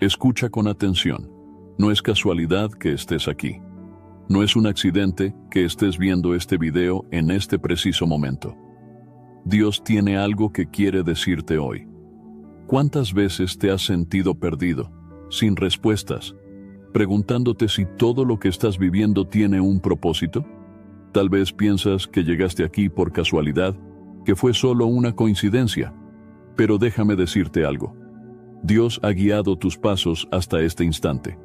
Escucha con atención. No es casualidad que estés aquí. No es un accidente que estés viendo este video en este preciso momento. Dios tiene algo que quiere decirte hoy. ¿Cuántas veces te has sentido perdido, sin respuestas, preguntándote si todo lo que estás viviendo tiene un propósito? Tal vez piensas que llegaste aquí por casualidad, que fue solo una coincidencia. Pero déjame decirte algo. Dios ha guiado tus pasos hasta este instante.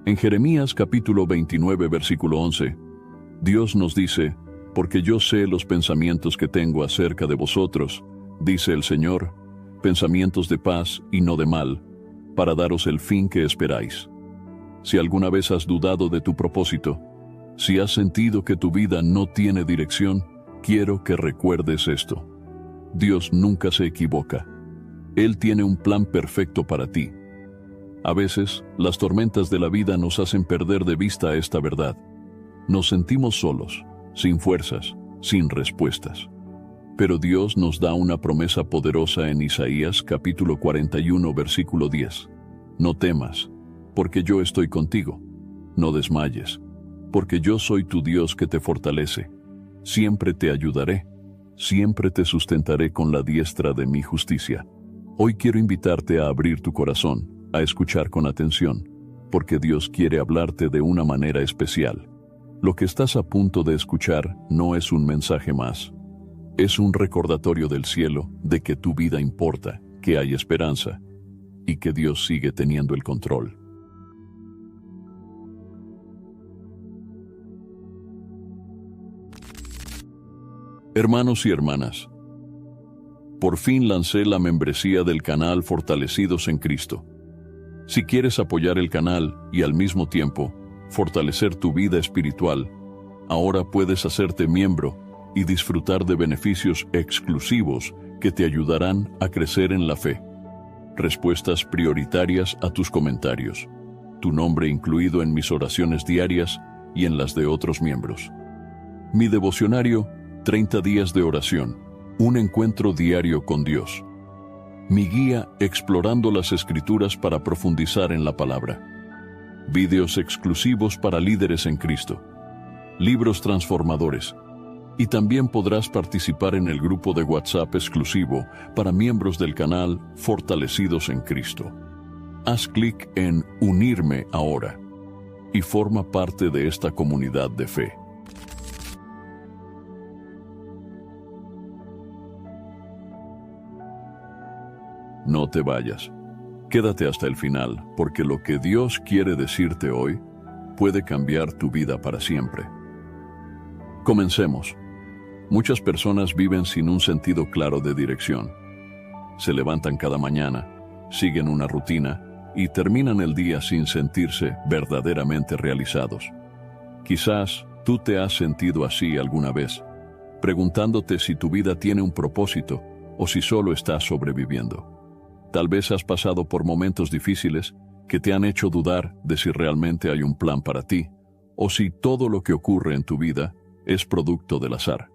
En Jeremías capítulo 29, versículo 11, Dios nos dice: «Porque yo sé los pensamientos que tengo acerca de vosotros, dice el Señor, pensamientos de paz y no de mal, para daros el fin que esperáis». Si alguna vez has dudado de tu propósito, si has sentido que tu vida no tiene dirección, quiero que recuerdes esto. Dios nunca se equivoca. Él tiene un plan perfecto para ti. A veces, las tormentas de la vida nos hacen perder de vista esta verdad. Nos sentimos solos, sin fuerzas, sin respuestas. Pero Dios nos da una promesa poderosa en Isaías capítulo 41, versículo 10. No temas, porque yo estoy contigo. No desmayes, porque yo soy tu Dios que te fortalece. Siempre te ayudaré, siempre te sustentaré con la diestra de mi justicia. Hoy quiero invitarte a abrir tu corazón, a escuchar con atención, porque Dios quiere hablarte de una manera especial. Lo que estás a punto de escuchar no es un mensaje más. Es un recordatorio del cielo de que tu vida importa, que hay esperanza y que Dios sigue teniendo el control. Hermanos y hermanas, por fin lancé la membresía del canal Fortalecidos en Cristo. Si quieres apoyar el canal y al mismo tiempo fortalecer tu vida espiritual, ahora puedes hacerte miembro y disfrutar de beneficios exclusivos que te ayudarán a crecer en la fe. Respuestas prioritarias a tus comentarios, tu nombre incluido en mis oraciones diarias y en las de otros miembros. Mi devocionario, 30 días de oración, un encuentro diario con Dios. Mi guía explorando las Escrituras para profundizar en la palabra. Videos exclusivos para líderes en Cristo. Libros transformadores. Y también podrás participar en el grupo de WhatsApp exclusivo para miembros del canal Fortalecidos en Cristo. Haz clic en Unirme ahora y forma parte de esta comunidad de fe. No te vayas. Quédate hasta el final, porque lo que Dios quiere decirte hoy puede cambiar tu vida para siempre. Comencemos. Muchas personas viven sin un sentido claro de dirección. Se levantan cada mañana, siguen una rutina y terminan el día sin sentirse verdaderamente realizados. Quizás tú te has sentido así alguna vez, preguntándote si tu vida tiene un propósito o si solo estás sobreviviendo. Tal vez has pasado por momentos difíciles que te han hecho dudar de si realmente hay un plan para ti, o si todo lo que ocurre en tu vida es producto del azar.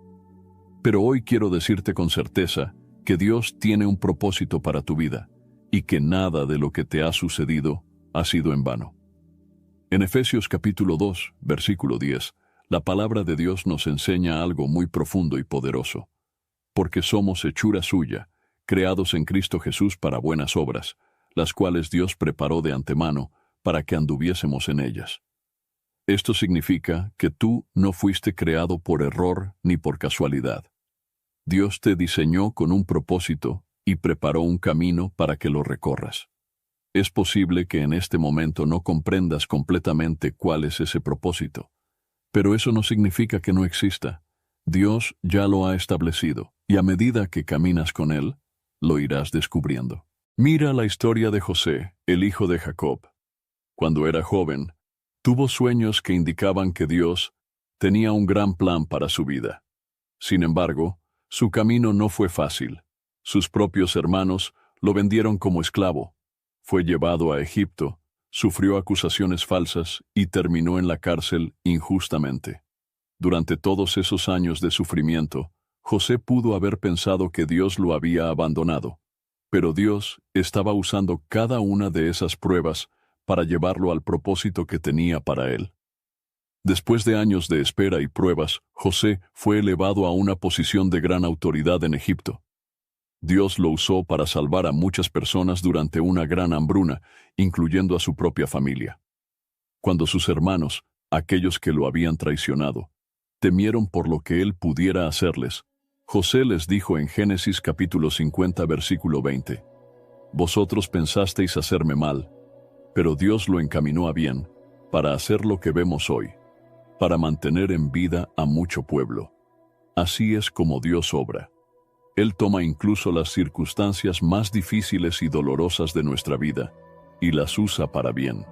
Pero hoy quiero decirte con certeza que Dios tiene un propósito para tu vida, y que nada de lo que te ha sucedido ha sido en vano. En Efesios capítulo 2, versículo 10, la palabra de Dios nos enseña algo muy profundo y poderoso. Porque somos hechura suya, creados en Cristo Jesús para buenas obras, las cuales Dios preparó de antemano para que anduviésemos en ellas. Esto significa que tú no fuiste creado por error ni por casualidad. Dios te diseñó con un propósito y preparó un camino para que lo recorras. Es posible que en este momento no comprendas completamente cuál es ese propósito, pero eso no significa que no exista. Dios ya lo ha establecido, y a medida que caminas con Él, lo irás descubriendo. Mira la historia de José, el hijo de Jacob. Cuando era joven, tuvo sueños que indicaban que Dios tenía un gran plan para su vida. Sin embargo, su camino no fue fácil. Sus propios hermanos lo vendieron como esclavo. Fue llevado a Egipto, sufrió acusaciones falsas y terminó en la cárcel injustamente. Durante todos esos años de sufrimiento, José pudo haber pensado que Dios lo había abandonado. Pero Dios estaba usando cada una de esas pruebas para llevarlo al propósito que tenía para él. Después de años de espera y pruebas, José fue elevado a una posición de gran autoridad en Egipto. Dios lo usó para salvar a muchas personas durante una gran hambruna, incluyendo a su propia familia. Cuando sus hermanos, aquellos que lo habían traicionado, temieron por lo que él pudiera hacerles, José les dijo en Génesis capítulo 50 versículo 20, «Vosotros pensasteis hacerme mal, pero Dios lo encaminó a bien, para hacer lo que vemos hoy, para mantener en vida a mucho pueblo. Así es como Dios obra. Él toma incluso las circunstancias más difíciles y dolorosas de nuestra vida, y las usa para bien.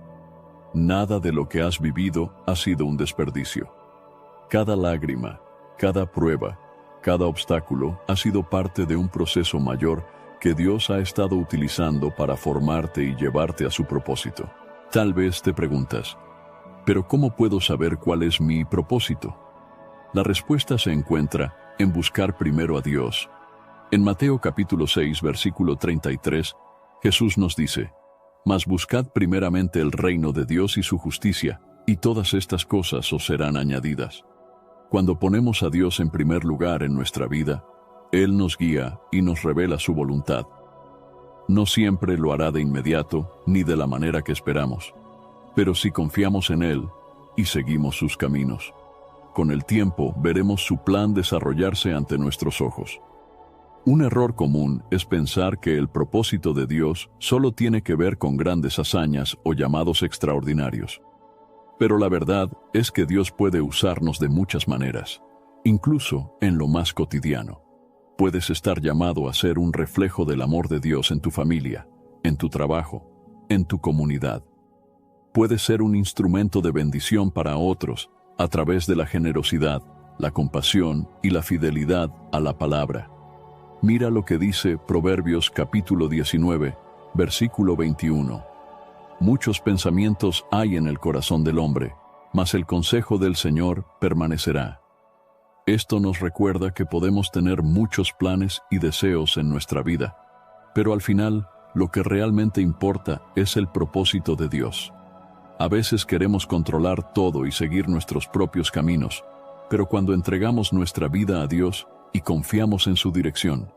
Nada de lo que has vivido ha sido un desperdicio. Cada lágrima, cada prueba, cada obstáculo ha sido parte de un proceso mayor que Dios ha estado utilizando para formarte y llevarte a su propósito. Tal vez te preguntas, ¿pero cómo puedo saber cuál es mi propósito? La respuesta se encuentra en buscar primero a Dios. En Mateo capítulo 6, versículo 33, Jesús nos dice, «Mas buscad primeramente el reino de Dios y su justicia, y todas estas cosas os serán añadidas». Cuando ponemos a Dios en primer lugar en nuestra vida, Él nos guía y nos revela su voluntad. No siempre lo hará de inmediato, ni de la manera que esperamos. Pero si confiamos en Él y seguimos sus caminos, con el tiempo veremos su plan desarrollarse ante nuestros ojos. Un error común es pensar que el propósito de Dios solo tiene que ver con grandes hazañas o llamados extraordinarios. Pero la verdad es que Dios puede usarnos de muchas maneras, incluso en lo más cotidiano. Puedes estar llamado a ser un reflejo del amor de Dios en tu familia, en tu trabajo, en tu comunidad. Puedes ser un instrumento de bendición para otros a través de la generosidad, la compasión y la fidelidad a la palabra. Mira lo que dice Proverbios capítulo 19, versículo 21. Muchos pensamientos hay en el corazón del hombre, mas el consejo del Señor permanecerá. Esto nos recuerda que podemos tener muchos planes y deseos en nuestra vida, pero al final, lo que realmente importa es el propósito de Dios. A veces queremos controlar todo y seguir nuestros propios caminos, pero cuando entregamos nuestra vida a Dios y confiamos en su dirección,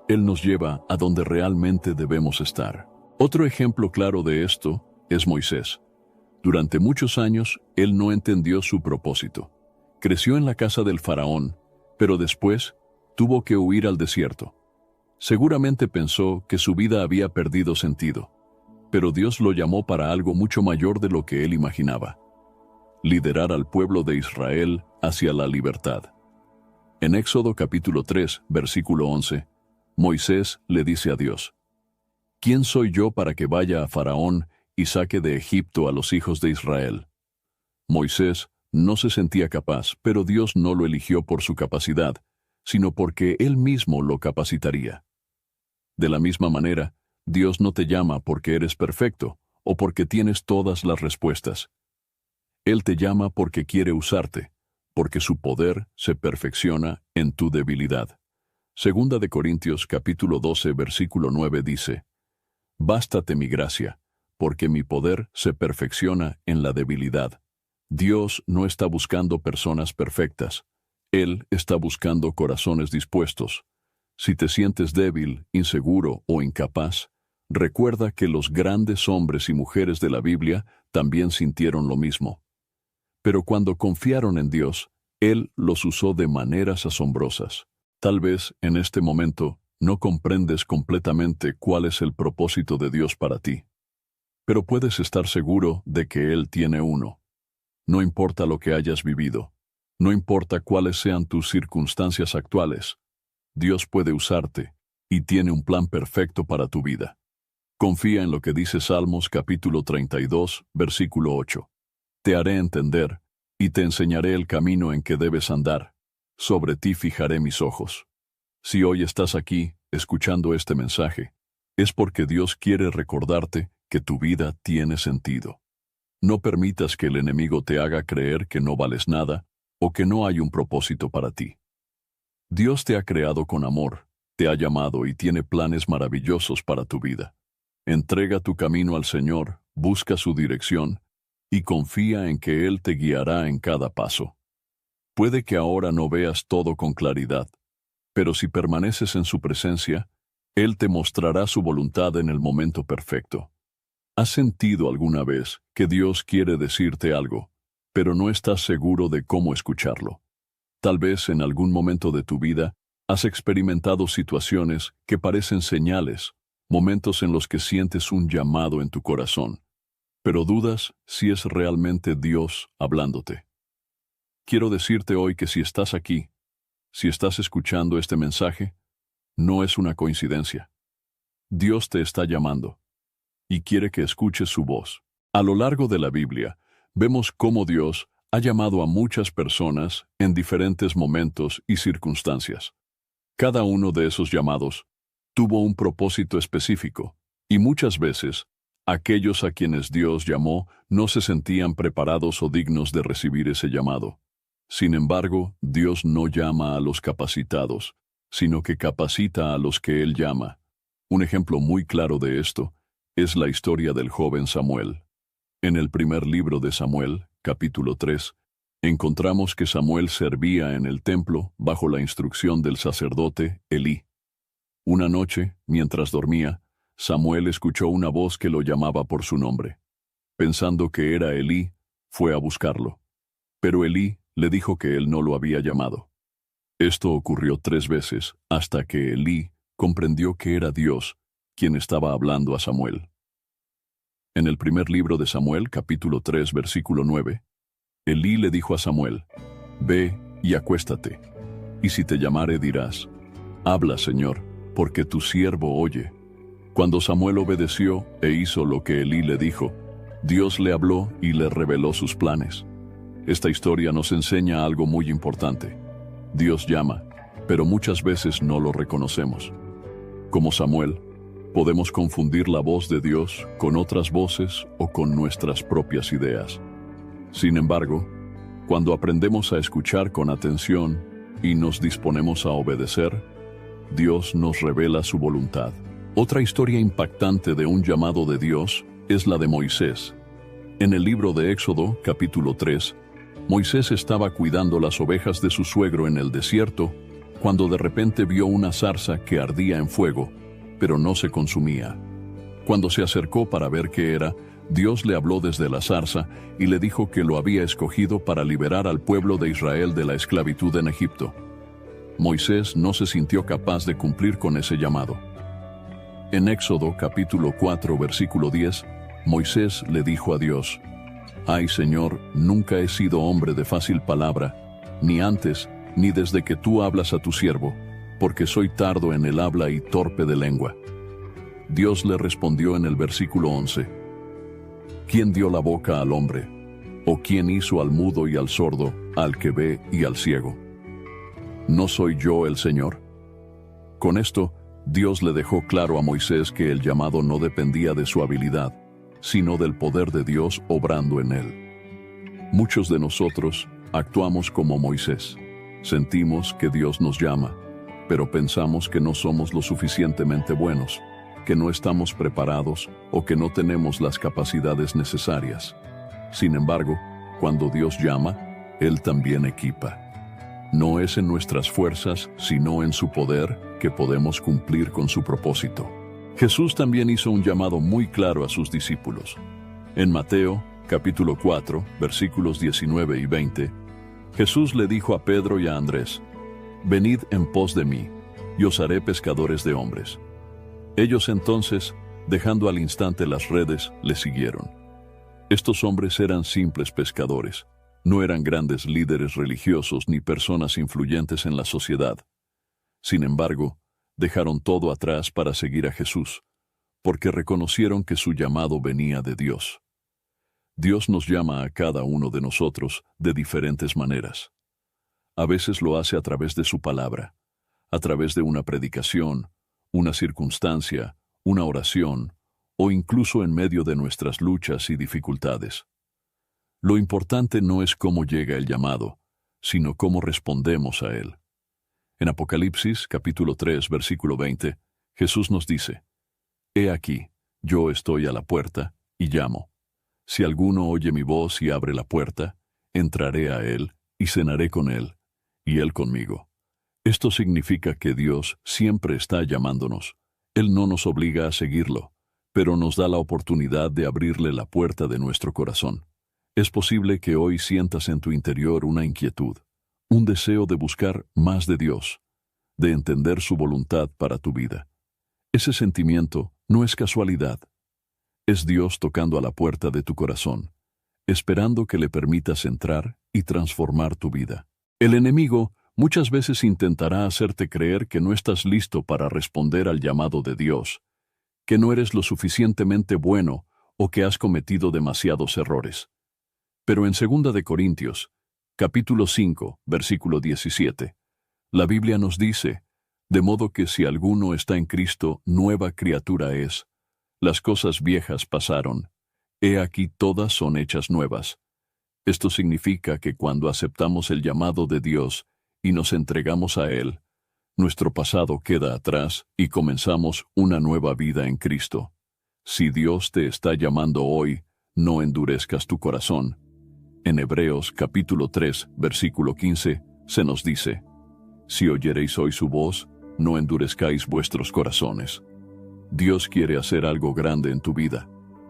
Él nos lleva a donde realmente debemos estar. Otro ejemplo claro de esto es Moisés. Durante muchos años, él no entendió su propósito. Creció en la casa del faraón, pero después tuvo que huir al desierto. Seguramente pensó que su vida había perdido sentido, pero Dios lo llamó para algo mucho mayor de lo que él imaginaba: liderar al pueblo de Israel hacia la libertad. En Éxodo capítulo 3, versículo 11, Moisés le dice a Dios, «¿Quién soy yo para que vaya a Faraón y saque de Egipto a los hijos de Israel?» Moisés no se sentía capaz, pero Dios no lo eligió por su capacidad, sino porque Él mismo lo capacitaría. De la misma manera, Dios no te llama porque eres perfecto o porque tienes todas las respuestas. Él te llama porque quiere usarte, porque su poder se perfecciona en tu debilidad. Segunda de Corintios capítulo 12 versículo 9 dice, «Bástate mi gracia, porque mi poder se perfecciona en la debilidad». Dios no está buscando personas perfectas. Él está buscando corazones dispuestos. Si te sientes débil, inseguro o incapaz, recuerda que los grandes hombres y mujeres de la Biblia también sintieron lo mismo. Pero cuando confiaron en Dios, Él los usó de maneras asombrosas. Tal vez, en este momento, no comprendes completamente cuál es el propósito de Dios para ti. Pero puedes estar seguro de que Él tiene uno. No importa lo que hayas vivido, no importa cuáles sean tus circunstancias actuales, Dios puede usarte y tiene un plan perfecto para tu vida. Confía en lo que dice Salmos capítulo 32, versículo 8. Te haré entender y te enseñaré el camino en que debes andar. Sobre ti fijaré mis ojos. Si hoy estás aquí, escuchando este mensaje, es porque Dios quiere recordarte que tu vida tiene sentido. No permitas que el enemigo te haga creer que no vales nada o que no hay un propósito para ti. Dios te ha creado con amor te ha llamado y tiene planes maravillosos para tu vida. Entrega tu camino al Señor, busca su dirección y confía en que Él te guiará en cada paso. Puede que ahora no veas todo con claridad, pero si permaneces en su presencia, Él te mostrará su voluntad en el momento perfecto. ¿Has sentido alguna vez que Dios quiere decirte algo, pero no estás seguro de cómo escucharlo? Tal vez en algún momento de tu vida has experimentado situaciones que parecen señales, momentos en los que sientes un llamado en tu corazón, pero dudas si es realmente Dios hablándote. Quiero decirte hoy que si estás aquí, si estás escuchando este mensaje, no es una coincidencia. Dios te está llamando y quiere que escuches su voz. A lo largo de la Biblia, vemos cómo Dios ha llamado a muchas personas en diferentes momentos y circunstancias. Cada uno de esos llamados tuvo un propósito específico, y muchas veces, aquellos a quienes Dios llamó no se sentían preparados o dignos de recibir ese llamado. Sin embargo, Dios no llama a los capacitados, sino que capacita a los que Él llama. Un ejemplo muy claro de esto es la historia del joven Samuel. En el primer libro de Samuel, capítulo 3, encontramos que Samuel servía en el templo bajo la instrucción del sacerdote Elí. Una noche, mientras dormía, Samuel escuchó una voz que lo llamaba por su nombre. Pensando que era Elí, fue a buscarlo. Pero Elí le dijo que él no lo había llamado. Esto ocurrió 3 veces, hasta que Elí comprendió que era Dios quien estaba hablando a Samuel. En el primer libro de Samuel, capítulo 3, versículo 9, Elí le dijo a Samuel: «Ve y acuéstate, y si te llamare dirás: habla, Señor, porque tu siervo oye». Cuando Samuel obedeció e hizo lo que Elí le dijo, Dios le habló y le reveló sus planes. Esta historia nos enseña algo muy importante. Dios llama, pero muchas veces no lo reconocemos. Como Samuel, podemos confundir la voz de Dios con otras voces o con nuestras propias ideas. Sin embargo, cuando aprendemos a escuchar con atención y nos disponemos a obedecer, Dios nos revela su voluntad. Otra historia impactante de un llamado de Dios es la de Moisés. En el libro de Éxodo, capítulo 3, Moisés estaba cuidando las ovejas de su suegro en el desierto, cuando de repente vio una zarza que ardía en fuego, pero no se consumía. Cuando se acercó para ver qué era, Dios le habló desde la zarza y le dijo que lo había escogido para liberar al pueblo de Israel de la esclavitud en Egipto. Moisés no se sintió capaz de cumplir con ese llamado. En Éxodo capítulo 4, versículo 10, Moisés le dijo a Dios: «Ay, Señor, nunca he sido hombre de fácil palabra, ni antes, ni desde que tú hablas a tu siervo, porque soy tardo en el habla y torpe de lengua». Dios le respondió en el versículo 11: «¿Quién dio la boca al hombre? ¿O quién hizo al mudo y al sordo, al que ve y al ciego? ¿No soy yo el Señor?». Con esto, Dios le dejó claro a Moisés que el llamado no dependía de su habilidad, sino del poder de Dios obrando en él. Muchos de nosotros actuamos como Moisés. Sentimos que Dios nos llama, pero pensamos que no somos lo suficientemente buenos, que no estamos preparados o que no tenemos las capacidades necesarias. Sin embargo, cuando Dios llama, Él también equipa. No es en nuestras fuerzas, sino en su poder, que podemos cumplir con su propósito. Jesús también hizo un llamado muy claro a sus discípulos. En Mateo, capítulo 4, versículos 19 y 20, Jesús le dijo a Pedro y a Andrés: «Venid en pos de mí, y os haré pescadores de hombres». Ellos entonces, dejando al instante las redes, le siguieron. Estos hombres eran simples pescadores, no eran grandes líderes religiosos ni personas influyentes en la sociedad. Sin embargo, dejaron todo atrás para seguir a Jesús, porque reconocieron que su llamado venía de Dios. Dios nos llama a cada uno de nosotros de diferentes maneras. A veces lo hace a través de su palabra, a través de una predicación, una circunstancia, una oración, o incluso en medio de nuestras luchas y dificultades. Lo importante no es cómo llega el llamado, sino cómo respondemos a él. En Apocalipsis, capítulo 3, versículo 20, Jesús nos dice: He aquí, yo estoy a la puerta y llamo. Si alguno oye mi voz y abre la puerta, entraré a él y cenaré con él, y él conmigo. Esto significa que Dios siempre está llamándonos. Él no nos obliga a seguirlo, pero nos da la oportunidad de abrirle la puerta de nuestro corazón. Es posible que hoy sientas en tu interior una inquietud, un deseo de buscar más de Dios, de entender su voluntad para tu vida. Ese sentimiento no es casualidad. Es Dios tocando a la puerta de tu corazón, esperando que le permitas entrar y transformar tu vida. El enemigo muchas veces intentará hacerte creer que no estás listo para responder al llamado de Dios, que no eres lo suficientemente bueno o que has cometido demasiados errores. Pero en 2 de Corintios, capítulo 5, versículo 17, la Biblia nos dice: de modo que si alguno está en Cristo, nueva criatura es. Las cosas viejas pasaron. He aquí todas son hechas nuevas. Esto significa que cuando aceptamos el llamado de Dios y nos entregamos a Él, nuestro pasado queda atrás y comenzamos una nueva vida en Cristo. Si Dios te está llamando hoy, no endurezcas tu corazón. En Hebreos capítulo 3, versículo 15, se nos dice: si oyereis hoy su voz, no endurezcáis vuestros corazones. Dios quiere hacer algo grande en tu vida.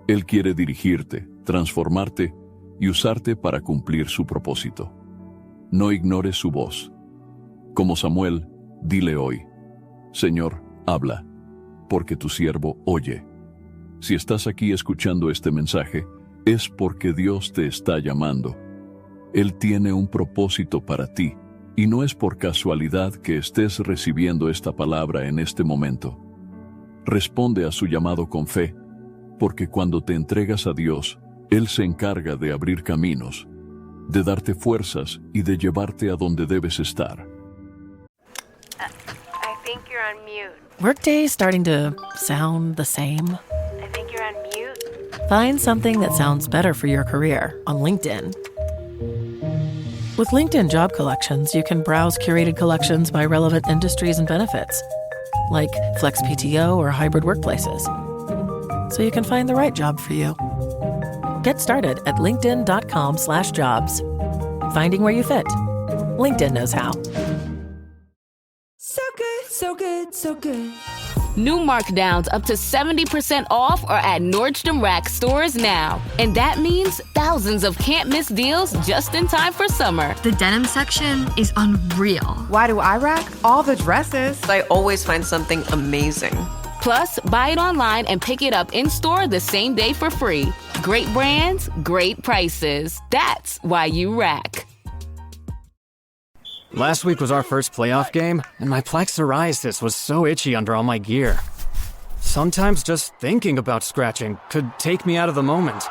Él quiere dirigirte, transformarte y usarte para cumplir su propósito. No ignores su voz. Como Samuel, dile hoy: Señor, habla, porque tu siervo oye. Si estás aquí escuchando este mensaje, es porque Dios te está llamando. Él tiene un propósito para ti, y no es por casualidad que estés recibiendo esta palabra en este momento. Responde a su llamado con fe, porque cuando te entregas a Dios, Él se encarga de abrir caminos, de darte fuerzas y de llevarte a donde debes estar. I think you're on mute. Workday starting to sound the same? I think you're on mute. Find something that sounds better for your career on LinkedIn. With LinkedIn Job Collections, you can browse curated collections by relevant industries and benefits, like flex PTO or hybrid workplaces, so you can find the right job for you. Get started at linkedin.com/jobs. Finding where you fit. LinkedIn knows how. So good, so good, so good. New markdowns up to 70% off are at Nordstrom Rack stores now. And that means thousands of can't-miss deals just in time for summer. The denim section is unreal. Why do I rack? All the dresses. I always find something amazing. Plus, buy it online and pick it up in-store the same day for free. Great brands, great prices. That's why you rack. Last week was our first playoff game, and my plaque psoriasis was so itchy under all my gear. Sometimes just thinking about scratching could take me out of the moment.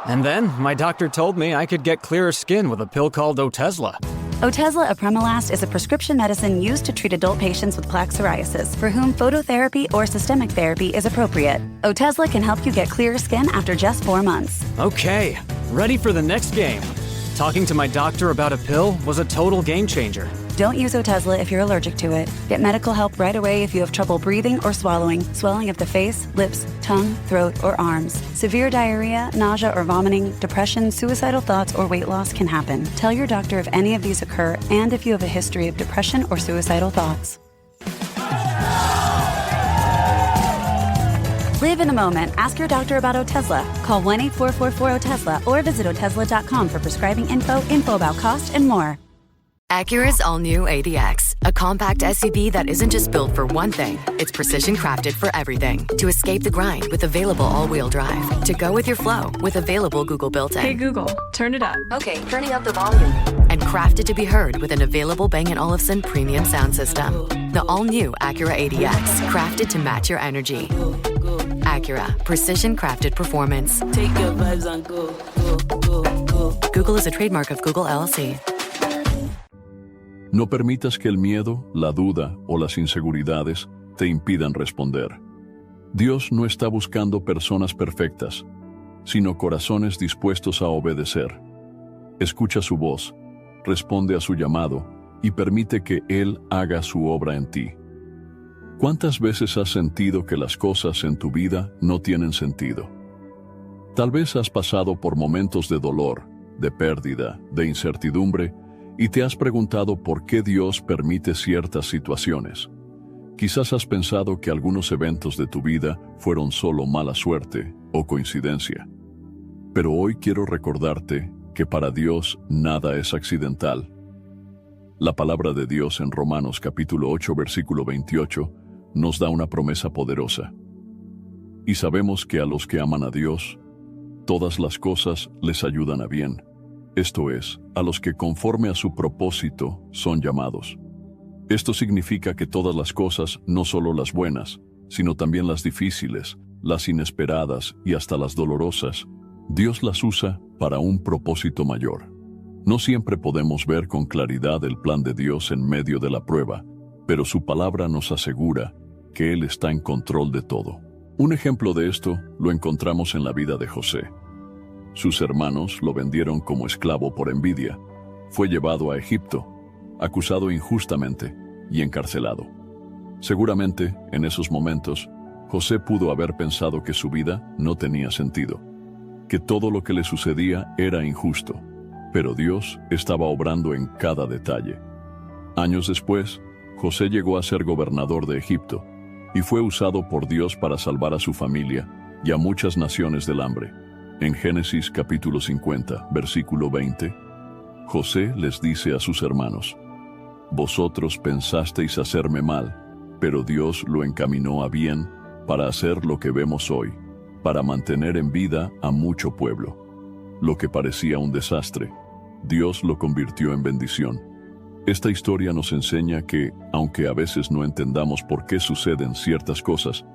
And then my doctor told me I could get clearer skin with a pill called Otezla. Otezla apremilast is a prescription medicine used to treat adult patients with plaque psoriasis for whom phototherapy or systemic therapy is appropriate. Otezla can help you get clearer skin after just 4 months. Okay, ready for the next game. Talking to my doctor about a pill was a total game changer. Don't use Otezla if you're allergic to it. Get medical help right away if you have trouble breathing or swallowing, swelling of the face, lips, tongue, throat, or arms. Severe diarrhea, nausea or vomiting, depression, suicidal thoughts, or weight loss can happen. Tell your doctor if any of these occur and if you have a history of depression or suicidal thoughts. Live in the moment. Ask your doctor about Otezla. Call 1-844-4-OTEZLA or visit Otezla.com for prescribing info about cost, and more. Acura's all-new ADX, a compact SUV that isn't just built for one thing. It's precision-crafted for everything. To escape the grind with available all-wheel drive. To go with your flow with available Google built-in. Hey Google, turn it up. Okay, turning up the volume. And crafted to be heard with an available Bang & Olufsen premium sound system. The all-new Acura ADX, crafted to match your energy. Acura, precision-crafted performance. Take your vibes and go, go, go, go. Google is a trademark of Google LLC. No permitas que el miedo, la duda o las inseguridades te impidan responder. Dios no está buscando personas perfectas, sino corazones dispuestos a obedecer. Escucha su voz, responde a su llamado y permite que Él haga su obra en ti. ¿Cuántas veces has sentido que las cosas en tu vida no tienen sentido? Tal vez has pasado por momentos de dolor, de pérdida, de incertidumbre, y te has preguntado por qué Dios permite ciertas situaciones. Quizás has pensado que algunos eventos de tu vida fueron solo mala suerte o coincidencia. Pero hoy quiero recordarte que para Dios nada es accidental. La palabra de Dios en Romanos capítulo 8 versículo 28 nos da una promesa poderosa. Y sabemos que a los que aman a Dios, todas las cosas les ayudan a bien. Esto es, a los que conforme a su propósito son llamados. Esto significa que todas las cosas, no solo las buenas, sino también las difíciles, las inesperadas y hasta las dolorosas, Dios las usa para un propósito mayor. No siempre podemos ver con claridad el plan de Dios en medio de la prueba, pero su palabra nos asegura que Él está en control de todo. Un ejemplo de esto lo encontramos en la vida de José. Sus hermanos lo vendieron como esclavo por envidia. Fue llevado a Egipto, acusado injustamente y encarcelado. Seguramente, en esos momentos, José pudo haber pensado que su vida no tenía sentido, que todo lo que le sucedía era injusto, pero Dios estaba obrando en cada detalle. Años después, José llegó a ser gobernador de Egipto y fue usado por Dios para salvar a su familia y a muchas naciones del hambre. En Génesis capítulo 50, versículo 20, José les dice a sus hermanos: «Vosotros pensasteis hacerme mal, pero Dios lo encaminó a bien para hacer lo que vemos hoy, para mantener en vida a mucho pueblo. Lo que parecía un desastre, Dios lo convirtió en bendición». Esta historia nos enseña que, aunque a veces no entendamos por qué suceden ciertas cosas,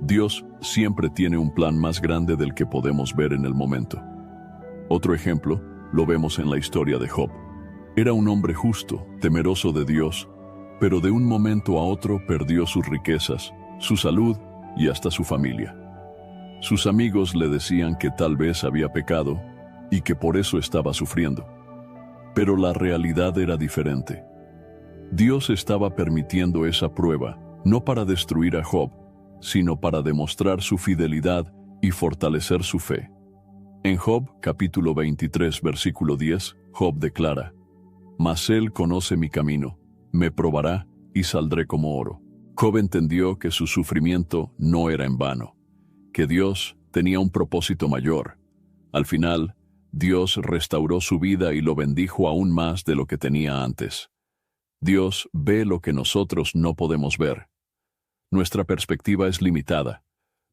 Dios siempre tiene un plan más grande del que podemos ver en el momento. Otro ejemplo lo vemos en la historia de Job. Era un hombre justo, temeroso de Dios, pero de un momento a otro perdió sus riquezas, su salud y hasta su familia. Sus amigos le decían que tal vez había pecado y que por eso estaba sufriendo. Pero la realidad era diferente. Dios estaba permitiendo esa prueba, no para destruir a Job, sino para demostrar su fidelidad y fortalecer su fe. En Job capítulo 23 versículo 10, Job declara: «Mas Él conoce mi camino, me probará y saldré como oro». Job entendió que su sufrimiento no era en vano, que Dios tenía un propósito mayor. Al final, Dios restauró su vida y lo bendijo aún más de lo que tenía antes. Dios ve lo que nosotros no podemos ver. Nuestra perspectiva es limitada,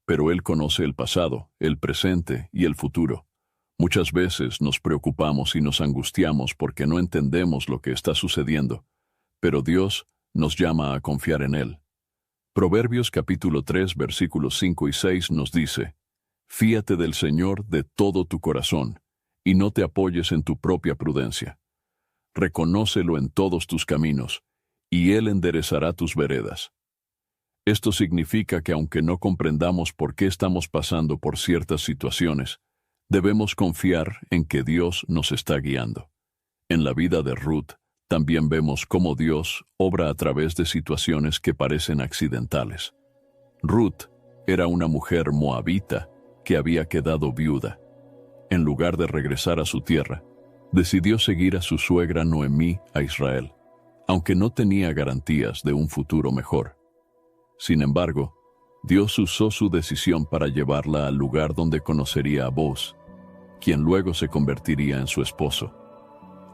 pero Él conoce el pasado, el presente y el futuro. Muchas veces nos preocupamos y nos angustiamos porque no entendemos lo que está sucediendo, pero Dios nos llama a confiar en Él. Proverbios capítulo 3 versículos 5 y 6 nos dice: «Fíate del Señor de todo tu corazón, y no te apoyes en tu propia prudencia. Reconócelo en todos tus caminos, y Él enderezará tus veredas». Esto significa que aunque no comprendamos por qué estamos pasando por ciertas situaciones, debemos confiar en que Dios nos está guiando. En la vida de Ruth, también vemos cómo Dios obra a través de situaciones que parecen accidentales. Ruth era una mujer moabita que había quedado viuda. En lugar de regresar a su tierra, decidió seguir a su suegra Noemí a Israel, aunque no tenía garantías de un futuro mejor. Sin embargo, Dios usó su decisión para llevarla al lugar donde conocería a Boaz, quien luego se convertiría en su esposo.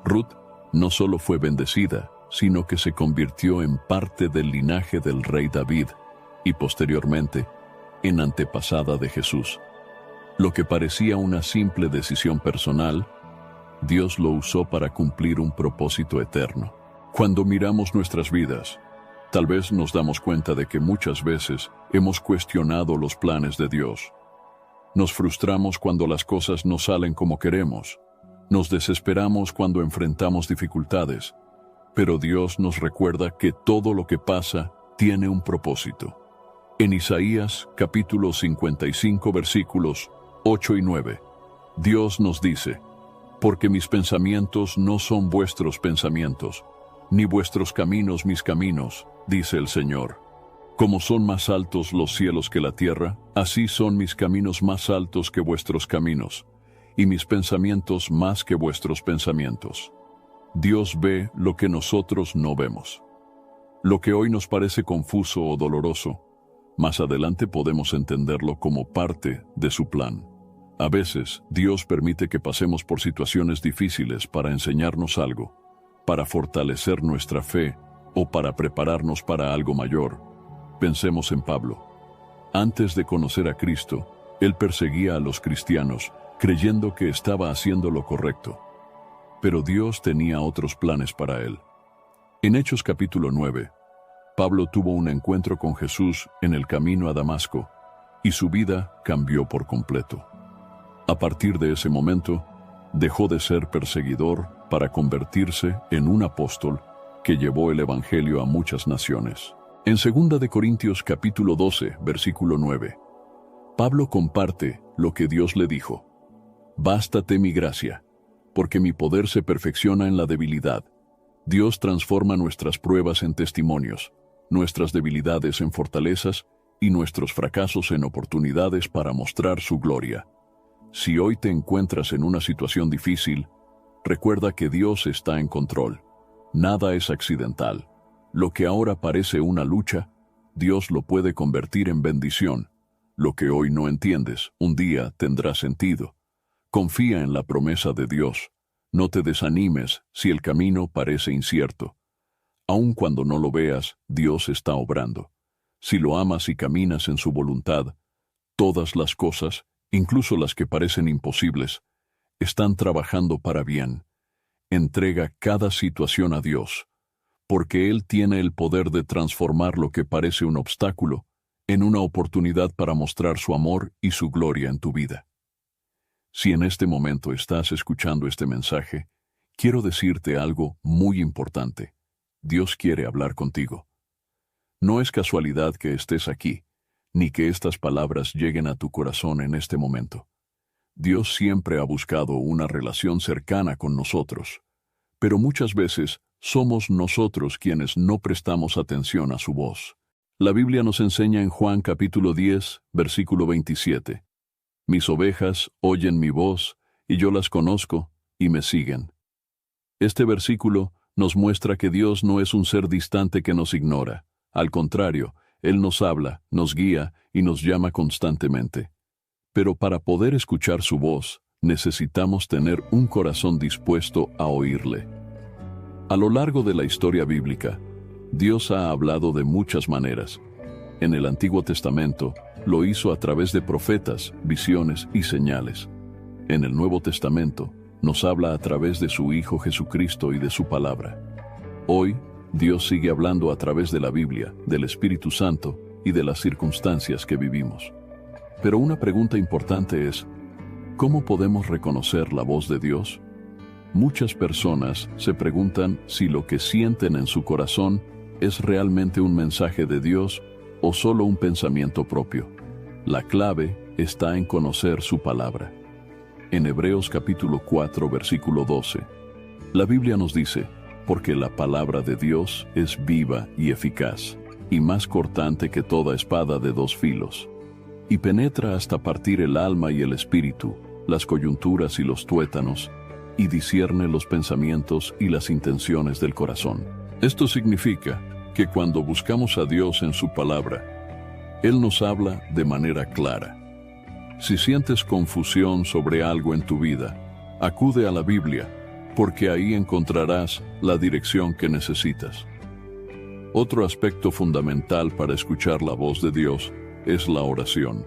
Ruth no solo fue bendecida, sino que se convirtió en parte del linaje del rey David y posteriormente en antepasada de Jesús. Lo que parecía una simple decisión personal, Dios lo usó para cumplir un propósito eterno. Cuando miramos nuestras vidas, tal vez nos damos cuenta de que muchas veces hemos cuestionado los planes de Dios. Nos frustramos cuando las cosas no salen como queremos. Nos desesperamos cuando enfrentamos dificultades. Pero Dios nos recuerda que todo lo que pasa tiene un propósito. En Isaías capítulo 55 versículos 8 y 9, Dios nos dice: «Porque mis pensamientos no son vuestros pensamientos, Ni vuestros caminos mis caminos, dice el Señor. Como son más altos los cielos que la tierra, así son mis caminos más altos que vuestros caminos, y mis pensamientos más que vuestros pensamientos. Dios ve lo que nosotros no vemos. Lo que hoy nos parece confuso o doloroso, más adelante podemos entenderlo como parte de su plan. A veces, Dios permite que pasemos por situaciones difíciles para enseñarnos algo, para fortalecer nuestra fe o para prepararnos para algo mayor. Pensemos en Pablo. Antes de conocer a Cristo, él perseguía a los cristianos, creyendo que estaba haciendo lo correcto. Pero Dios tenía otros planes para él. En Hechos capítulo 9, Pablo tuvo un encuentro con Jesús en el camino a Damasco, y su vida cambió por completo. A partir de ese momento, dejó de ser perseguidor para convertirse en un apóstol que llevó el evangelio a muchas naciones. En 2 de Corintios capítulo 12, versículo 9, Pablo comparte lo que Dios le dijo: «Bástate mi gracia, porque mi poder se perfecciona en la debilidad». Dios transforma nuestras pruebas en testimonios, nuestras debilidades en fortalezas y nuestros fracasos en oportunidades para mostrar su gloria. Si hoy te encuentras en una situación difícil, recuerda que Dios está en control. Nada es accidental. Lo que ahora parece una lucha, Dios lo puede convertir en bendición. Lo que hoy no entiendes, un día tendrá sentido. Confía en la promesa de Dios. No te desanimes si el camino parece incierto. Aun cuando no lo veas, Dios está obrando. Si lo amas y caminas en su voluntad, todas las cosas, incluso las que parecen imposibles, están trabajando para bien. Entrega cada situación a Dios, porque Él tiene el poder de transformar lo que parece un obstáculo en una oportunidad para mostrar su amor y su gloria en tu vida. Si en este momento estás escuchando este mensaje, quiero decirte algo muy importante. Dios quiere hablar contigo. No es casualidad que estés aquí, ni que estas palabras lleguen a tu corazón en este momento. Dios siempre ha buscado una relación cercana con nosotros, pero muchas veces somos nosotros quienes no prestamos atención a su voz. La Biblia nos enseña en Juan capítulo 10, versículo 27. Mis ovejas oyen mi voz, y yo las conozco, y me siguen. Este versículo nos muestra que Dios no es un ser distante que nos ignora. Al contrario, Él nos habla, nos guía y nos llama constantemente. Pero para poder escuchar su voz, necesitamos tener un corazón dispuesto a oírle. A lo largo de la historia bíblica, Dios ha hablado de muchas maneras. En el Antiguo Testamento, lo hizo a través de profetas, visiones y señales. En el Nuevo Testamento, nos habla a través de su Hijo Jesucristo y de su palabra. Hoy, Dios sigue hablando a través de la Biblia, del Espíritu Santo y de las circunstancias que vivimos. Pero una pregunta importante es, ¿cómo podemos reconocer la voz de Dios? Muchas personas se preguntan si lo que sienten en su corazón es realmente un mensaje de Dios o solo un pensamiento propio. La clave está en conocer su palabra. En Hebreos capítulo 4, versículo 12, la Biblia nos dice: porque la palabra de Dios es viva y eficaz, y más cortante que toda espada de dos filos, y penetra hasta partir el alma y el espíritu, las coyunturas y los tuétanos, y discierne los pensamientos y las intenciones del corazón. Esto significa que cuando buscamos a Dios en su palabra, Él nos habla de manera clara. Si sientes confusión sobre algo en tu vida, acude a la Biblia, porque ahí encontrarás la dirección que necesitas. Otro aspecto fundamental para escuchar la voz de Dios es la oración.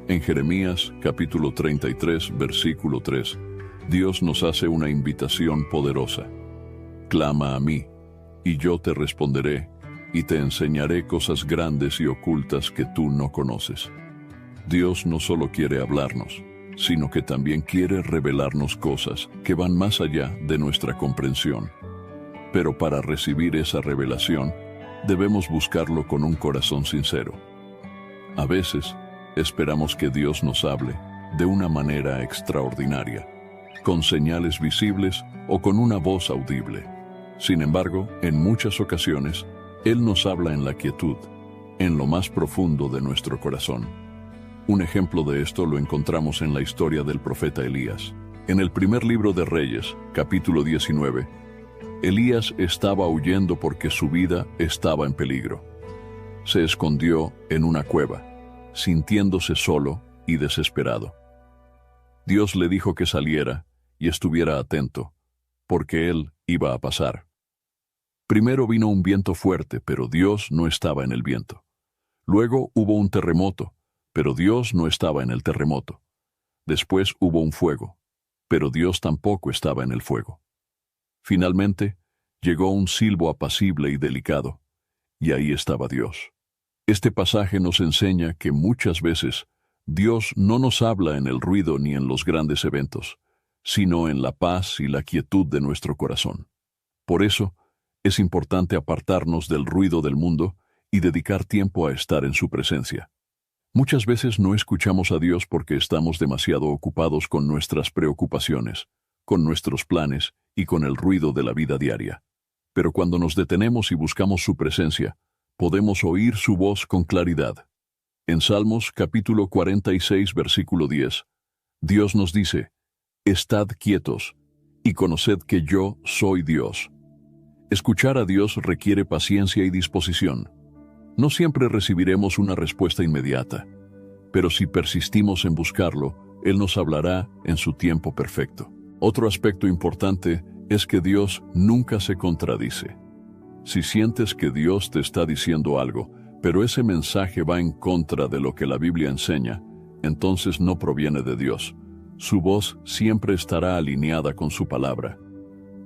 En Jeremías capítulo 33, versículo 3, Dios nos hace una invitación poderosa. Clama a mí, y yo te responderé, y te enseñaré cosas grandes y ocultas que tú no conoces. Dios no solo quiere hablarnos, sino que también quiere revelarnos cosas que van más allá de nuestra comprensión. Pero para recibir esa revelación, debemos buscarlo con un corazón sincero. A veces, esperamos que Dios nos hable de una manera extraordinaria, con señales visibles o con una voz audible. Sin embargo, en muchas ocasiones, Él nos habla en la quietud, en lo más profundo de nuestro corazón. Un ejemplo de esto lo encontramos en la historia del profeta Elías. En el primer libro de Reyes, capítulo 19, Elías estaba huyendo porque su vida estaba en peligro. Se escondió en una cueva, sintiéndose solo y desesperado. Dios le dijo que saliera y estuviera atento, porque él iba a pasar. Primero vino un viento fuerte, pero Dios no estaba en el viento. Luego hubo un terremoto, pero Dios no estaba en el terremoto. Después hubo un fuego, pero Dios tampoco estaba en el fuego. Finalmente, llegó un silbo apacible y delicado, y ahí estaba Dios. Este pasaje nos enseña que muchas veces Dios no nos habla en el ruido ni en los grandes eventos, sino en la paz y la quietud de nuestro corazón. Por eso, es importante apartarnos del ruido del mundo y dedicar tiempo a estar en su presencia. Muchas veces no escuchamos a Dios porque estamos demasiado ocupados con nuestras preocupaciones, con nuestros planes y con el ruido de la vida diaria. Pero cuando nos detenemos y buscamos su presencia, podemos oír su voz con claridad. En Salmos capítulo 46, versículo 10, Dios nos dice: «Estad quietos y conoced que yo soy Dios». Escuchar a Dios requiere paciencia y disposición. No siempre recibiremos una respuesta inmediata, pero si persistimos en buscarlo, Él nos hablará en su tiempo perfecto. Otro aspecto importante es que Dios nunca se contradice. Si sientes que Dios te está diciendo algo, pero ese mensaje va en contra de lo que la Biblia enseña, entonces no proviene de Dios. Su voz siempre estará alineada con su palabra.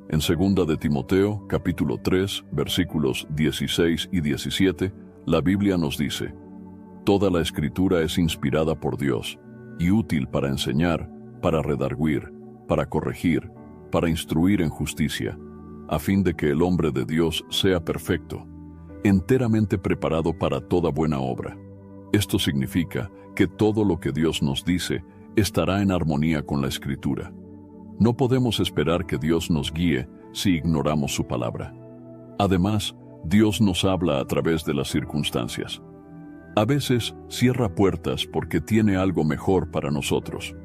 En 2 de Timoteo, capítulo 3, versículos 16 y 17, la Biblia nos dice: «Toda la Escritura es inspirada por Dios y útil para enseñar, para redarguir, para corregir, para instruir en justicia, a fin de que el hombre de Dios sea perfecto, enteramente preparado para toda buena obra». Esto significa que todo lo que Dios nos dice estará en armonía con la Escritura. No podemos esperar que Dios nos guíe si ignoramos su palabra. Además, Dios nos habla a través de las circunstancias. A veces cierra puertas porque tiene algo mejor para nosotros.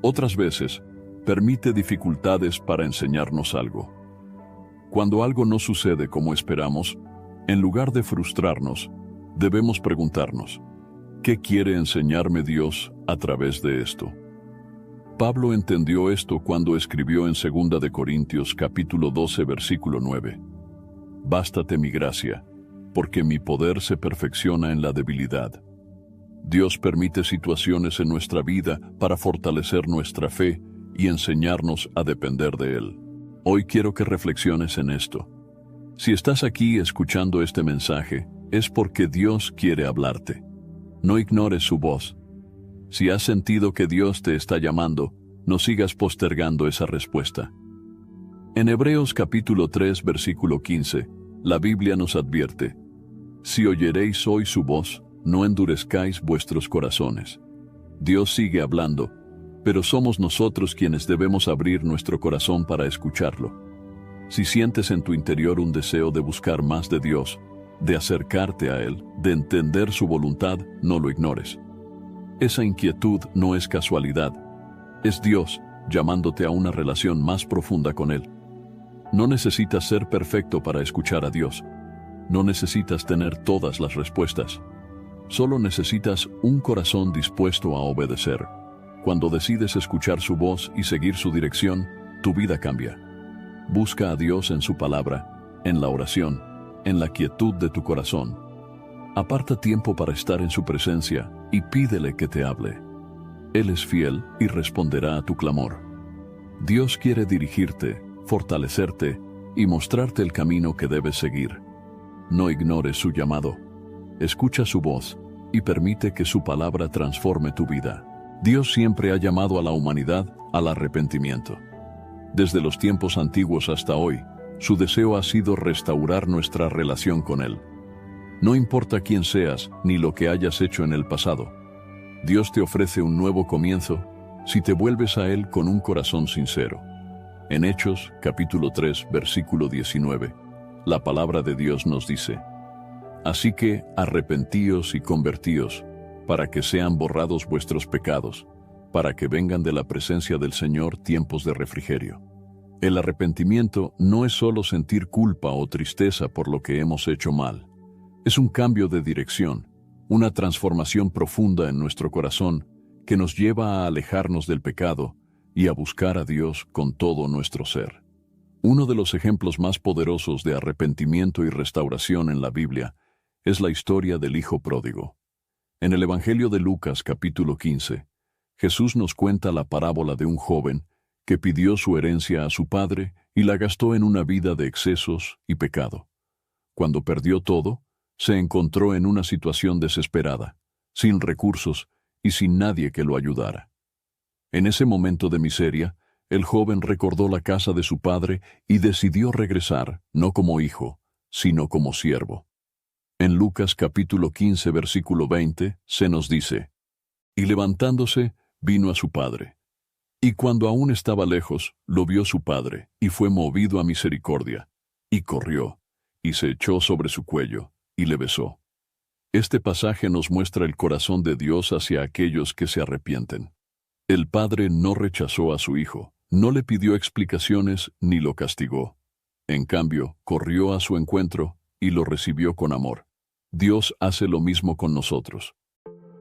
Otras veces permite dificultades para enseñarnos algo. Cuando algo no sucede como esperamos, en lugar de frustrarnos, debemos preguntarnos: ¿qué quiere enseñarme Dios a través de esto? Pablo entendió esto cuando escribió en 2 de Corintios capítulo 12 versículo 9: «Bástate mi gracia, porque mi poder se perfecciona en la debilidad». Dios permite situaciones en nuestra vida para fortalecer nuestra fe y enseñarnos a depender de Él. Hoy quiero que reflexiones en esto. Si estás aquí escuchando este mensaje, es porque Dios quiere hablarte. No ignores su voz. Si has sentido que Dios te está llamando, no sigas postergando esa respuesta. En Hebreos capítulo 3, versículo 15, la Biblia nos advierte: «Si oyeréis hoy su voz, no endurezcáis vuestros corazones». Dios sigue hablando, pero somos nosotros quienes debemos abrir nuestro corazón para escucharlo. Si sientes en tu interior un deseo de buscar más de Dios, de acercarte a Él, de entender su voluntad, no lo ignores. Esa inquietud no es casualidad. Es Dios llamándote a una relación más profunda con Él. No necesitas ser perfecto para escuchar a Dios. No necesitas tener todas las respuestas. Solo necesitas un corazón dispuesto a obedecer. Cuando decides escuchar su voz y seguir su dirección, tu vida cambia. Busca a Dios en su palabra, en la oración, en la quietud de tu corazón. Aparta tiempo para estar en su presencia y pídele que te hable. Él es fiel y responderá a tu clamor. Dios quiere dirigirte, fortalecerte y mostrarte el camino que debes seguir. No ignores su llamado. Escucha su voz y permite que su palabra transforme tu vida. Dios siempre ha llamado a la humanidad al arrepentimiento. Desde los tiempos antiguos hasta hoy, su deseo ha sido restaurar nuestra relación con Él. No importa quién seas ni lo que hayas hecho en el pasado, Dios te ofrece un nuevo comienzo si te vuelves a Él con un corazón sincero. En Hechos, capítulo 3, versículo 19, la palabra de Dios nos dice: Así que arrepentíos y convertíos, para que sean borrados vuestros pecados, para que vengan de la presencia del Señor tiempos de refrigerio. El arrepentimiento no es solo sentir culpa o tristeza por lo que hemos hecho mal. Es un cambio de dirección, una transformación profunda en nuestro corazón que nos lleva a alejarnos del pecado y a buscar a Dios con todo nuestro ser. Uno de los ejemplos más poderosos de arrepentimiento y restauración en la Biblia es la historia del Hijo Pródigo. En el Evangelio de Lucas, capítulo 15, Jesús nos cuenta la parábola de un joven que pidió su herencia a su padre y la gastó en una vida de excesos y pecado. Cuando perdió todo, se encontró en una situación desesperada, sin recursos y sin nadie que lo ayudara. En ese momento de miseria, el joven recordó la casa de su padre y decidió regresar, no como hijo, sino como siervo. En Lucas capítulo 15, versículo 20, se nos dice: Y levantándose, vino a su padre. Y cuando aún estaba lejos, lo vio su padre, y fue movido a misericordia, y corrió, y se echó sobre su cuello, y le besó. Este pasaje nos muestra el corazón de Dios hacia aquellos que se arrepienten. El padre no rechazó a su hijo, no le pidió explicaciones ni lo castigó. En cambio, corrió a su encuentro y lo recibió con amor. Dios hace lo mismo con nosotros.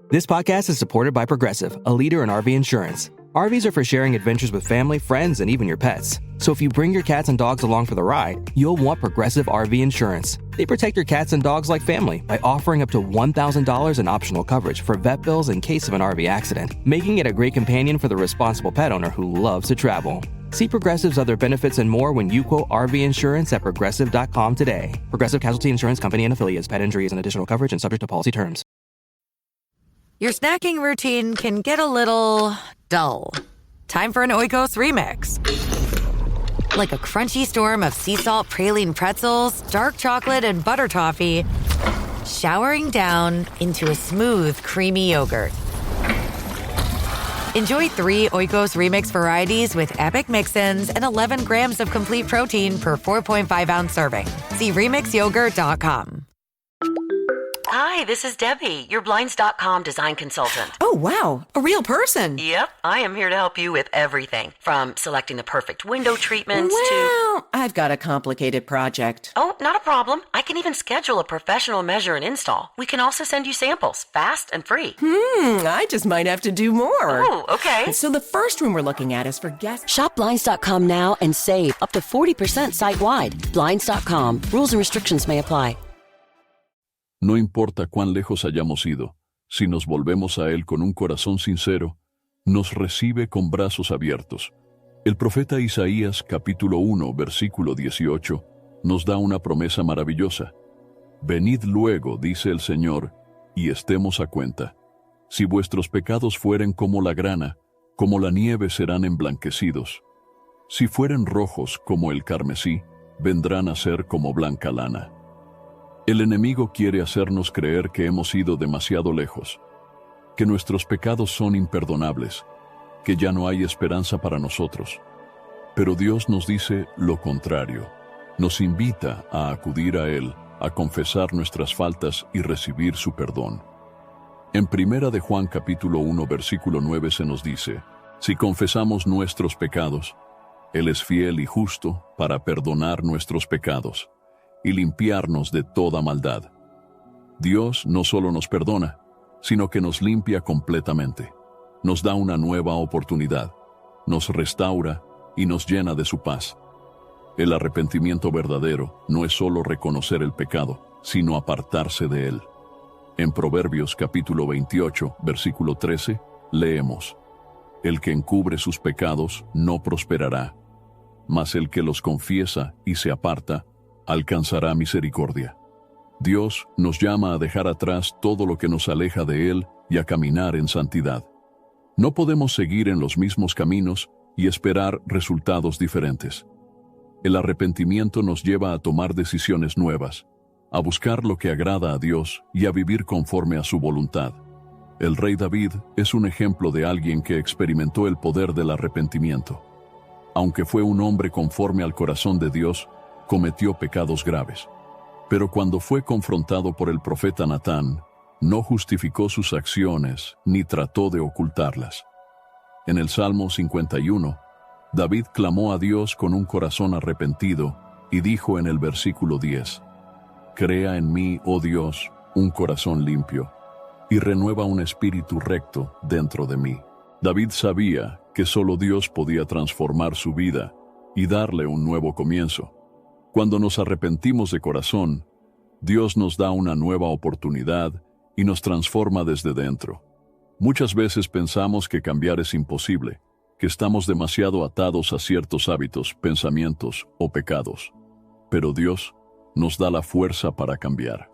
This podcast is supported by Progressive, a leader in RV insurance. RVs are for sharing adventures with family, friends, and even your pets. So if you bring your cats and dogs along for the ride, you'll want Progressive RV Insurance. They protect your cats and dogs like family by offering up to $1,000 in optional coverage for vet bills in case of an RV accident, making it a great companion for the responsible pet owner who loves to travel. See Progressive's other benefits and more when you quote RV insurance at Progressive.com today. Progressive Casualty Insurance Company and Affiliates. Pet injuries and additional coverage and subject to policy terms. Your snacking routine can get a little dull. Time for an Oikos remix. Like a crunchy storm of sea salt praline pretzels, dark chocolate, and butter toffee, showering down into a smooth, creamy yogurt. Enjoy 3 Oikos Remix varieties with epic mix-ins and 11 grams of complete protein per 4.5-ounce serving. See RemixYogurt.com. Hi, this is Debbie, your Blinds.com design consultant. Oh, wow. A real person. Yep, I am here to help you with everything, from selecting the perfect window treatments to... Well, I've got a complicated project. Oh, not a problem. I can even schedule a professional measure and install. We can also send you samples, fast and free. I just might have to do more. Oh, okay. So the first room we're looking at is for guests. Shop Blinds.com now and save up to 40% site-wide. Blinds.com. Rules and restrictions may apply. No importa cuán lejos hayamos ido, si nos volvemos a Él con un corazón sincero, nos recibe con brazos abiertos. El profeta Isaías, capítulo 1, versículo 18, nos da una promesa maravillosa. Venid luego, dice el Señor, y estemos a cuenta. Si vuestros pecados fueren como la grana, como la nieve serán emblanquecidos. Si fueren rojos como el carmesí, vendrán a ser como blanca lana. El enemigo quiere hacernos creer que hemos ido demasiado lejos, que nuestros pecados son imperdonables, que ya no hay esperanza para nosotros. Pero Dios nos dice lo contrario. Nos invita a acudir a Él, a confesar nuestras faltas y recibir su perdón. En 1 de Juan capítulo 1 versículo 9 se nos dice: si confesamos nuestros pecados, Él es fiel y justo para perdonar nuestros pecados y limpiarnos de toda maldad. Dios no solo nos perdona, sino que nos limpia completamente. Nos da una nueva oportunidad, nos restaura y nos llena de su paz. El arrepentimiento verdadero no es solo reconocer el pecado, sino apartarse de él. En Proverbios capítulo 28, versículo 13, leemos: el que encubre sus pecados no prosperará, mas el que los confiesa y se aparta alcanzará misericordia. Dios nos llama a dejar atrás todo lo que nos aleja de Él y a caminar en santidad. No podemos seguir en los mismos caminos y esperar resultados diferentes. El arrepentimiento nos lleva a tomar decisiones nuevas, a buscar lo que agrada a Dios y a vivir conforme a su voluntad. El rey David es un ejemplo de alguien que experimentó el poder del arrepentimiento. aunque fue un hombre conforme al corazón de Dios, cometió pecados graves. Pero cuando fue confrontado por el profeta Natán, no justificó sus acciones ni trató de ocultarlas. En el Salmo 51, David clamó a Dios con un corazón arrepentido y dijo en el versículo 10, «Crea en mí, oh Dios, un corazón limpio, y renueva un espíritu recto dentro de mí». David sabía que solo Dios podía transformar su vida y darle un nuevo comienzo. Cuando nos arrepentimos de corazón, Dios nos da una nueva oportunidad y nos transforma desde dentro. Muchas veces pensamos que cambiar es imposible, que estamos demasiado atados a ciertos hábitos, pensamientos o pecados. Pero Dios nos da la fuerza para cambiar.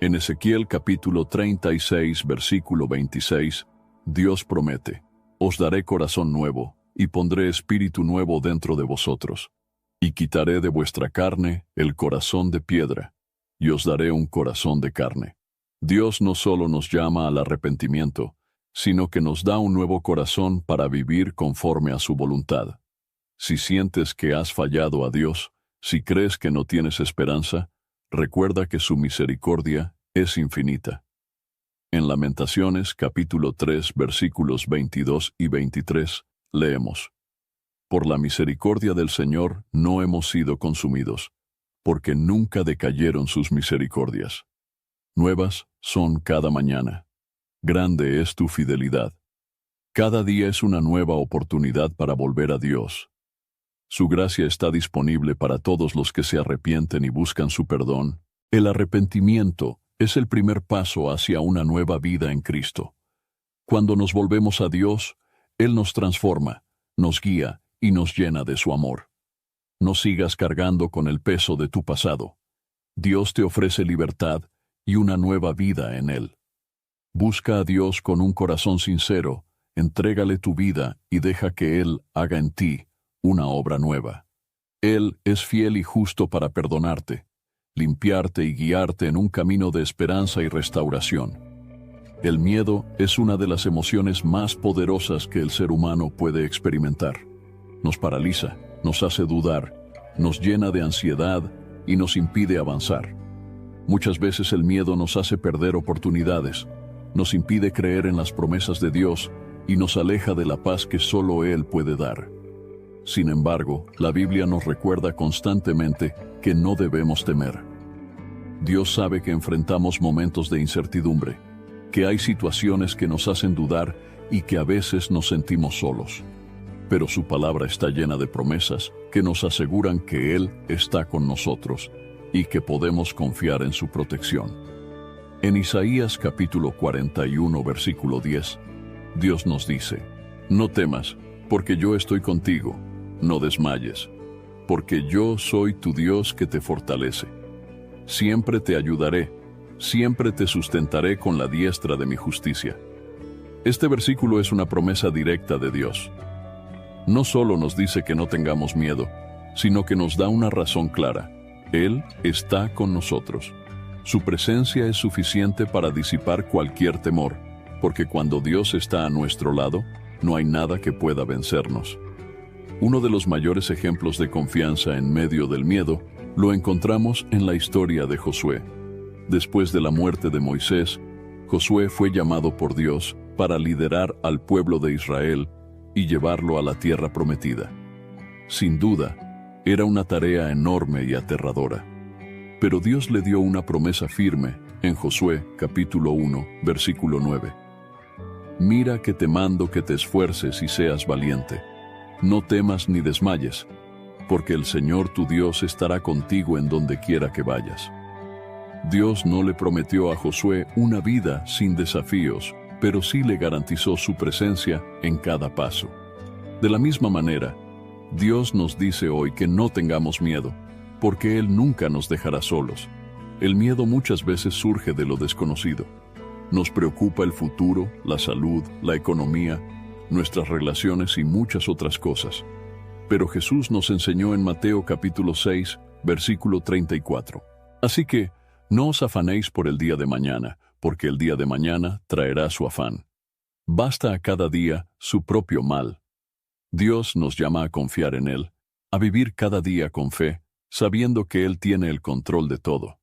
En Ezequiel capítulo 36, versículo 26, Dios promete, «Os daré corazón nuevo, y pondré espíritu nuevo dentro de vosotros, y quitaré de vuestra carne el corazón de piedra, y os daré un corazón de carne». Dios no solo nos llama al arrepentimiento, sino que nos da un nuevo corazón para vivir conforme a su voluntad. Si sientes que has fallado a Dios, si crees que no tienes esperanza, recuerda que su misericordia es infinita. En Lamentaciones capítulo 3 versículos 22 y 23 leemos, «Por la misericordia del Señor no hemos sido consumidos, porque nunca decayeron sus misericordias. Nuevas son cada mañana. Grande es tu fidelidad». Cada día es una nueva oportunidad para volver a Dios. Su gracia está disponible para todos los que se arrepienten y buscan su perdón. El arrepentimiento es el primer paso hacia una nueva vida en Cristo. Cuando nos volvemos a Dios, Él nos transforma, nos guía y nos llena de su amor. No sigas cargando con el peso de tu pasado. Dios te ofrece libertad y una nueva vida en Él. Busca a Dios con un corazón sincero, entrégale tu vida y deja que Él haga en ti una obra nueva. Él es fiel y justo para perdonarte, limpiarte y guiarte en un camino de esperanza y restauración. El miedo es una de las emociones más poderosas que el ser humano puede experimentar. Nos paraliza, nos hace dudar, nos llena de ansiedad y nos impide avanzar. Muchas veces el miedo nos hace perder oportunidades, nos impide creer en las promesas de Dios y nos aleja de la paz que solo Él puede dar. Sin embargo, la Biblia nos recuerda constantemente que no debemos temer. Dios sabe que enfrentamos momentos de incertidumbre, que hay situaciones que nos hacen dudar y que a veces nos sentimos solos. Pero su palabra está llena de promesas que nos aseguran que Él está con nosotros y que podemos confiar en su protección. En Isaías capítulo 41, versículo 10, Dios nos dice, «No temas, porque yo estoy contigo. No desmayes, porque yo soy tu Dios que te fortalece. Siempre te ayudaré, siempre te sustentaré con la diestra de mi justicia». Este versículo es una promesa directa de Dios. No solo nos dice que no tengamos miedo, sino que nos da una razón clara. Él está con nosotros. Su presencia es suficiente para disipar cualquier temor, porque cuando Dios está a nuestro lado, no hay nada que pueda vencernos. Uno de los mayores ejemplos de confianza en medio del miedo lo encontramos en la historia de Josué. Después de la muerte de Moisés, Josué fue llamado por Dios para liderar al pueblo de Israel y llevarlo a la tierra prometida. Sin duda, era una tarea enorme y aterradora. Pero Dios le dio una promesa firme en Josué capítulo 1, versículo 9. «Mira que te mando que te esfuerces y seas valiente. No temas ni desmayes, porque el Señor tu Dios estará contigo en donde quiera que vayas». Dios no le prometió a Josué una vida sin desafíos, pero sí le garantizó su presencia en cada paso. De la misma manera, Dios nos dice hoy que no tengamos miedo, porque Él nunca nos dejará solos. El miedo muchas veces surge de lo desconocido. Nos preocupa el futuro, la salud, la economía, nuestras relaciones y muchas otras cosas. Pero Jesús nos enseñó en Mateo capítulo 6, versículo 34. Así que, no os afanéis por el día de mañana, porque el día de mañana traerá su afán. Basta a cada día su propio mal. Dios nos llama a confiar en Él, a vivir cada día con fe, sabiendo que Él tiene el control de todo.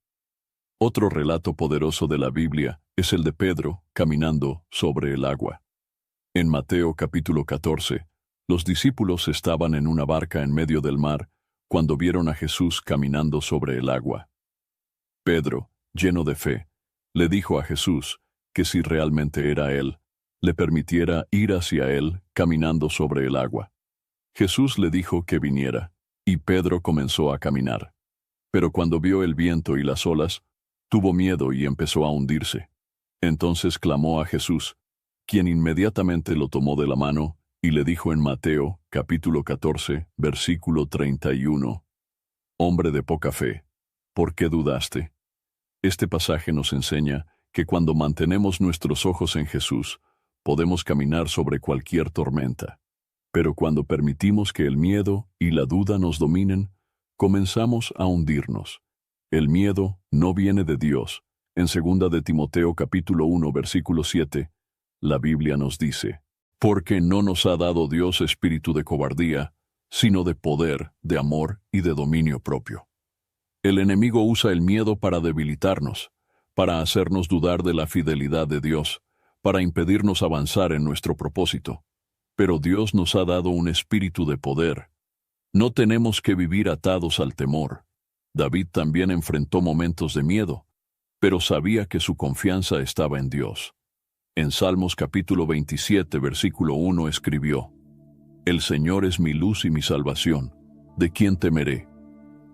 Otro relato poderoso de la Biblia es el de Pedro caminando sobre el agua. En Mateo capítulo 14, los discípulos estaban en una barca en medio del mar cuando vieron a Jesús caminando sobre el agua. Pedro, lleno de fe, le dijo a Jesús que si realmente era Él, le permitiera ir hacia Él caminando sobre el agua. Jesús le dijo que viniera, y Pedro comenzó a caminar. Pero cuando vio el viento y las olas, tuvo miedo y empezó a hundirse. Entonces clamó a Jesús, quien inmediatamente lo tomó de la mano y le dijo en Mateo, capítulo 14, versículo 31, «Hombre de poca fe, ¿por qué dudaste?». Este pasaje nos enseña que cuando mantenemos nuestros ojos en Jesús, podemos caminar sobre cualquier tormenta. Pero cuando permitimos que el miedo y la duda nos dominen, comenzamos a hundirnos. El miedo no viene de Dios. En 2 de Timoteo capítulo 1, versículo 7, la Biblia nos dice, «Porque no nos ha dado Dios espíritu de cobardía, sino de poder, de amor y de dominio propio». El enemigo usa el miedo para debilitarnos, para hacernos dudar de la fidelidad de Dios, para impedirnos avanzar en nuestro propósito. Pero Dios nos ha dado un espíritu de poder. No tenemos que vivir atados al temor. David también enfrentó momentos de miedo, pero sabía que su confianza estaba en Dios. En Salmos capítulo 27, versículo 1 escribió, «El Señor es mi luz y mi salvación. ¿De quién temeré?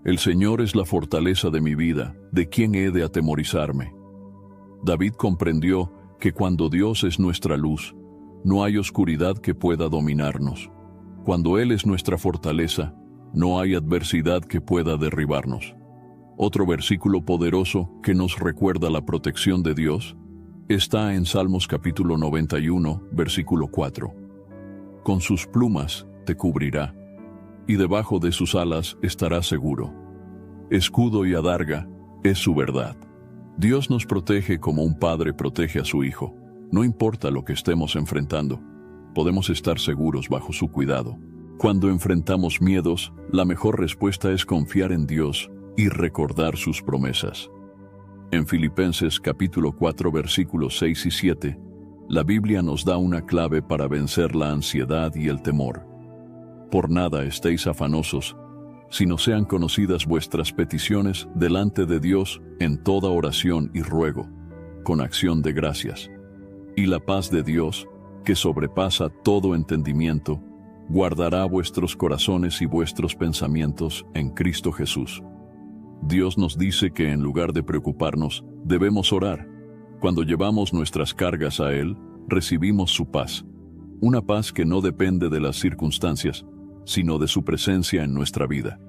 El Señor es la fortaleza de mi vida. ¿De quién he de atemorizarme?». David comprendió que cuando Dios es nuestra luz, no hay oscuridad que pueda dominarnos. Cuando Él es nuestra fortaleza, no hay adversidad que pueda derribarnos. Otro versículo poderoso que nos recuerda la protección de Dios está en Salmos capítulo 91, versículo 4. «Con sus plumas te cubrirá, y debajo de sus alas estarás seguro. Escudo y adarga es su verdad». Dios nos protege como un padre protege a su hijo. No importa lo que estemos enfrentando, podemos estar seguros bajo su cuidado. Cuando enfrentamos miedos, la mejor respuesta es confiar en Dios y recordar sus promesas. En Filipenses capítulo 4 versículos 6 y 7, la Biblia nos da una clave para vencer la ansiedad y el temor. «Por nada estéis afanosos, sino sean conocidas vuestras peticiones delante de Dios en toda oración y ruego, con acción de gracias. Y la paz de Dios, que sobrepasa todo entendimiento, guardará vuestros corazones y vuestros pensamientos en Cristo Jesús». Dios nos dice que en lugar de preocuparnos, debemos orar. Cuando llevamos nuestras cargas a Él, recibimos su paz. Una paz que no depende de las circunstancias, sino de su presencia en nuestra vida.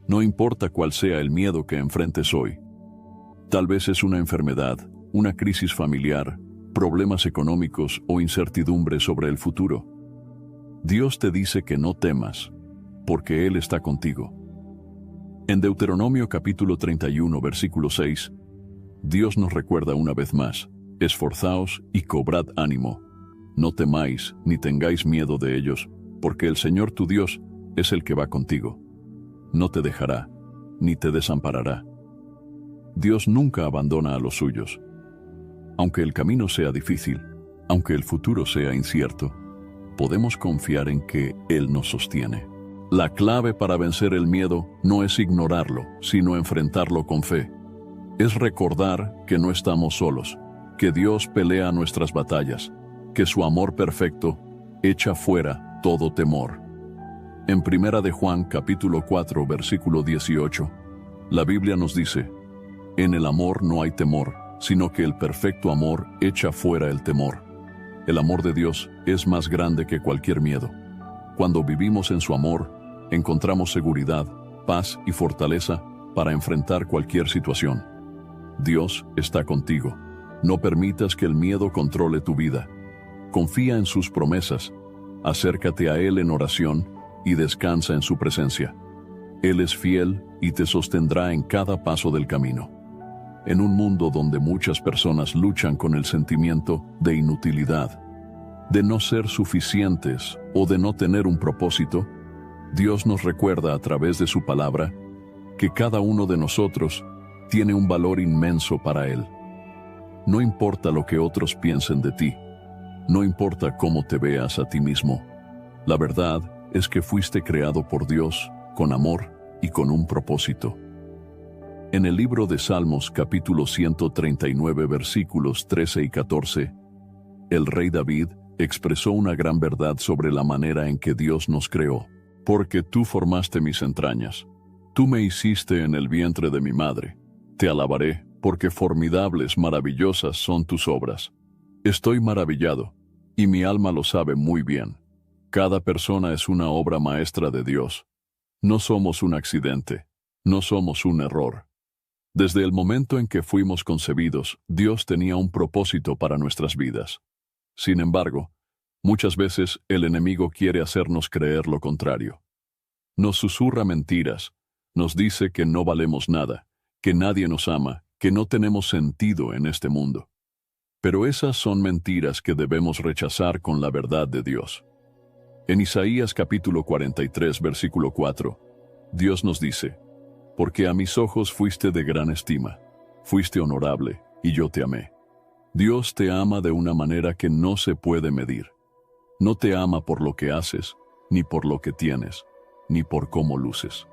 No importa cuál sea el miedo que enfrentes hoy. Tal vez es una enfermedad, una crisis familiar, problemas económicos o incertidumbre sobre el futuro. Dios te dice que no temas, porque Él está contigo. En Deuteronomio capítulo 31, versículo 6, Dios nos recuerda una vez más, «Esforzaos y cobrad ánimo. No temáis ni tengáis miedo de ellos, porque el Señor tu Dios es el que va contigo. No te dejará, ni te desamparará». Dios nunca abandona a los suyos. Aunque el camino sea difícil, aunque el futuro sea incierto, podemos confiar en que Él nos sostiene. La clave para vencer el miedo no es ignorarlo, sino enfrentarlo con fe. Es recordar que no estamos solos, que Dios pelea nuestras batallas, que su amor perfecto echa fuera todo temor. En 1 de Juan capítulo 4 versículo 18, la Biblia nos dice, «En el amor no hay temor, sino que el perfecto amor echa fuera el temor». El amor de Dios es más grande que cualquier miedo. Cuando vivimos en su amor, encontramos seguridad, paz y fortaleza para enfrentar cualquier situación. Dios está contigo. No permitas que el miedo controle tu vida. Confía en sus promesas. Acércate a Él en oración y descansa en su presencia. Él es fiel y te sostendrá en cada paso del camino. En un mundo donde muchas personas luchan con el sentimiento de inutilidad, de no ser suficientes o de no tener un propósito, Dios nos recuerda a través de su palabra que cada uno de nosotros tiene un valor inmenso para Él. No importa lo que otros piensen de ti, no importa cómo te veas a ti mismo, la verdad es que fuiste creado por Dios con amor y con un propósito. En el libro de Salmos capítulo 139 versículos 13 y 14, el rey David expresó una gran verdad sobre la manera en que Dios nos creó. Porque tú formaste mis entrañas, tú me hiciste en el vientre de mi madre. Te alabaré, porque formidables, maravillosas son tus obras. Estoy maravillado, y mi alma lo sabe muy bien. Cada persona es una obra maestra de Dios. No somos un accidente, no somos un error. Desde el momento en que fuimos concebidos, Dios tenía un propósito para nuestras vidas. Sin embargo, muchas veces el enemigo quiere hacernos creer lo contrario. Nos susurra mentiras, nos dice que no valemos nada, que nadie nos ama, que no tenemos sentido en este mundo. Pero esas son mentiras que debemos rechazar con la verdad de Dios. En Isaías capítulo 43 versículo 4, Dios nos dice: porque a mis ojos fuiste de gran estima, fuiste honorable, y yo te amé. Dios te ama de una manera que no se puede medir. No te ama por lo que haces, ni por lo que tienes, ni por cómo luces.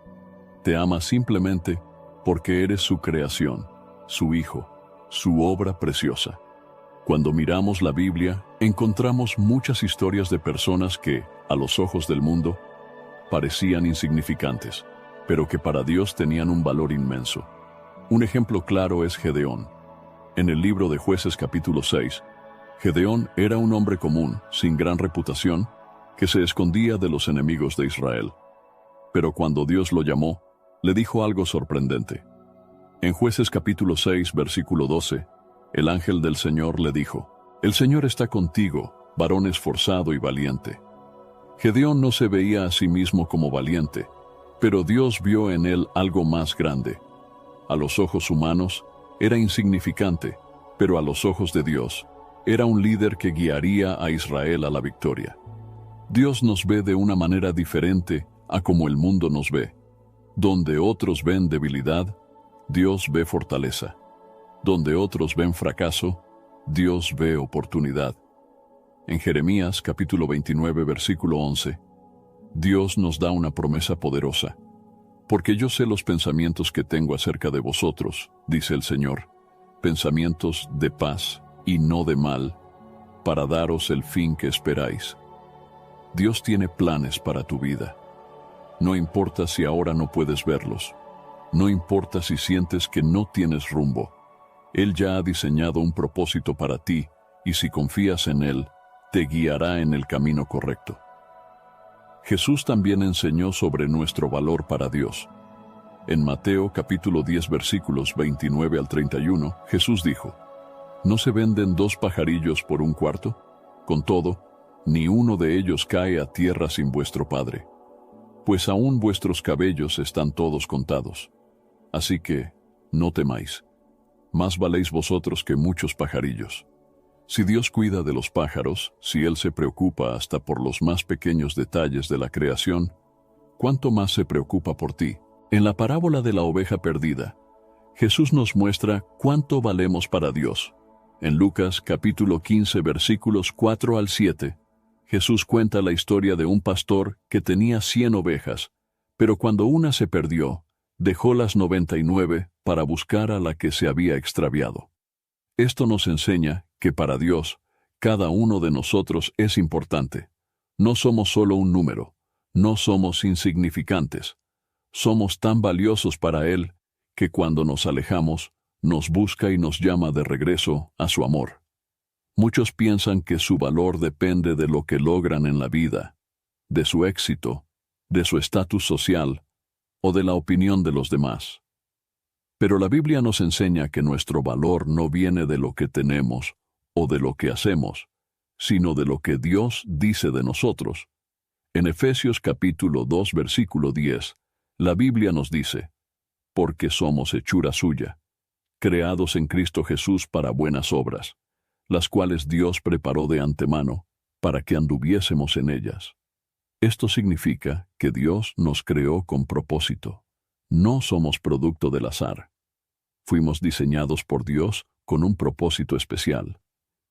Te ama simplemente porque eres su creación, su hijo, su obra preciosa. Cuando miramos la Biblia, encontramos muchas historias de personas que, a los ojos del mundo, parecían insignificantes, pero que para Dios tenían un valor inmenso. Un ejemplo claro es Gedeón. En el libro de Jueces capítulo 6, Gedeón era un hombre común, sin gran reputación, que se escondía de los enemigos de Israel. Pero cuando Dios lo llamó, le dijo algo sorprendente. En Jueces capítulo 6, versículo 12, el ángel del Señor le dijo: El Señor está contigo, varón esforzado y valiente. Gedeón no se veía a sí mismo como valiente, pero Dios vio en él algo más grande. A los ojos humanos, era insignificante, pero a los ojos de Dios, era un líder que guiaría a Israel a la victoria. Dios nos ve de una manera diferente a como el mundo nos ve. Donde otros ven debilidad, Dios ve fortaleza. Donde otros ven fracaso, Dios ve oportunidad. En Jeremías capítulo 29 versículo 11, Dios nos da una promesa poderosa. Porque yo sé los pensamientos que tengo acerca de vosotros, dice el Señor, pensamientos de paz y no de mal, para daros el fin que esperáis. Dios tiene planes para tu vida. No importa si ahora no puedes verlos. No importa si sientes que no tienes rumbo. Él ya ha diseñado un propósito para ti, y si confías en Él, te guiará en el camino correcto. Jesús también enseñó sobre nuestro valor para Dios. En Mateo capítulo 10 versículos 29 al 31, Jesús dijo: ¿No se venden 2 pajarillos por un cuarto? Con todo, ni uno de ellos cae a tierra sin vuestro Padre. Pues aún vuestros cabellos están todos contados. Así que, no temáis. Más valéis vosotros que muchos pajarillos. Si Dios cuida de los pájaros, si Él se preocupa hasta por los más pequeños detalles de la creación, ¿cuánto más se preocupa por ti? En la parábola de la oveja perdida, Jesús nos muestra cuánto valemos para Dios. En Lucas capítulo 15 versículos 4 al 7, Jesús cuenta la historia de un pastor que tenía 100 ovejas, pero cuando una se perdió, dejó las 99 para buscar a la que se había extraviado. Esto nos enseña que para Dios, cada uno de nosotros es importante. No somos solo un número, no somos insignificantes. Somos tan valiosos para Él que cuando nos alejamos, nos busca y nos llama de regreso a su amor. Muchos piensan que su valor depende de lo que logran en la vida, de su éxito, de su estatus social o de la opinión de los demás. Pero la Biblia nos enseña que nuestro valor no viene de lo que tenemos o de lo que hacemos, sino de lo que Dios dice de nosotros. En Efesios capítulo 2 versículo 10, la Biblia nos dice: porque somos hechura suya, creados en Cristo Jesús para buenas obras, las cuales Dios preparó de antemano para que anduviésemos en ellas. Esto significa que Dios nos creó con propósito. No somos producto del azar. Fuimos diseñados por Dios con un propósito especial.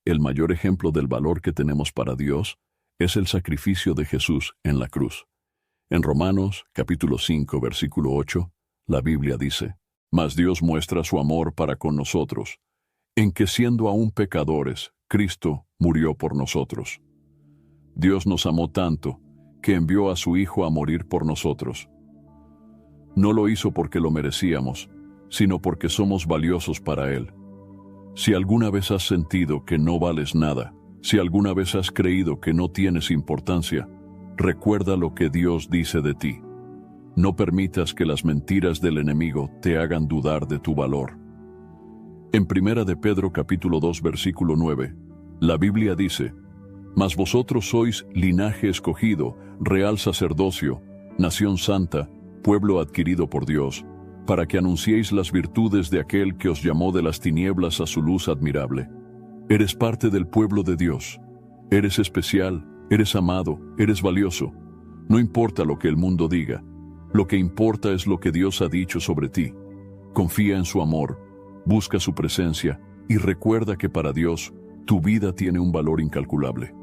El mayor ejemplo del valor que tenemos para Dios es el sacrificio de Jesús en la cruz. En Romanos, capítulo 5, versículo 8, la Biblia dice: «Mas Dios muestra su amor para con nosotros, en que siendo aún pecadores, Cristo murió por nosotros». Dios nos amó tanto que envió a su Hijo a morir por nosotros. No lo hizo porque lo merecíamos, sino porque somos valiosos para Él. Si alguna vez has sentido que no vales nada, si alguna vez has creído que no tienes importancia, recuerda lo que Dios dice de ti. No permitas que las mentiras del enemigo te hagan dudar de tu valor. En 1 de Pedro capítulo 2 versículo 9, la Biblia dice: «Mas vosotros sois linaje escogido, real sacerdocio, nación santa, pueblo adquirido por Dios, para que anunciéis las virtudes de aquel que os llamó de las tinieblas a su luz admirable». Eres parte del pueblo de Dios. Eres especial, eres amado, eres valioso. No importa lo que el mundo diga. Lo que importa es lo que Dios ha dicho sobre ti. Confía en su amor, busca su presencia y recuerda que para Dios tu vida tiene un valor incalculable.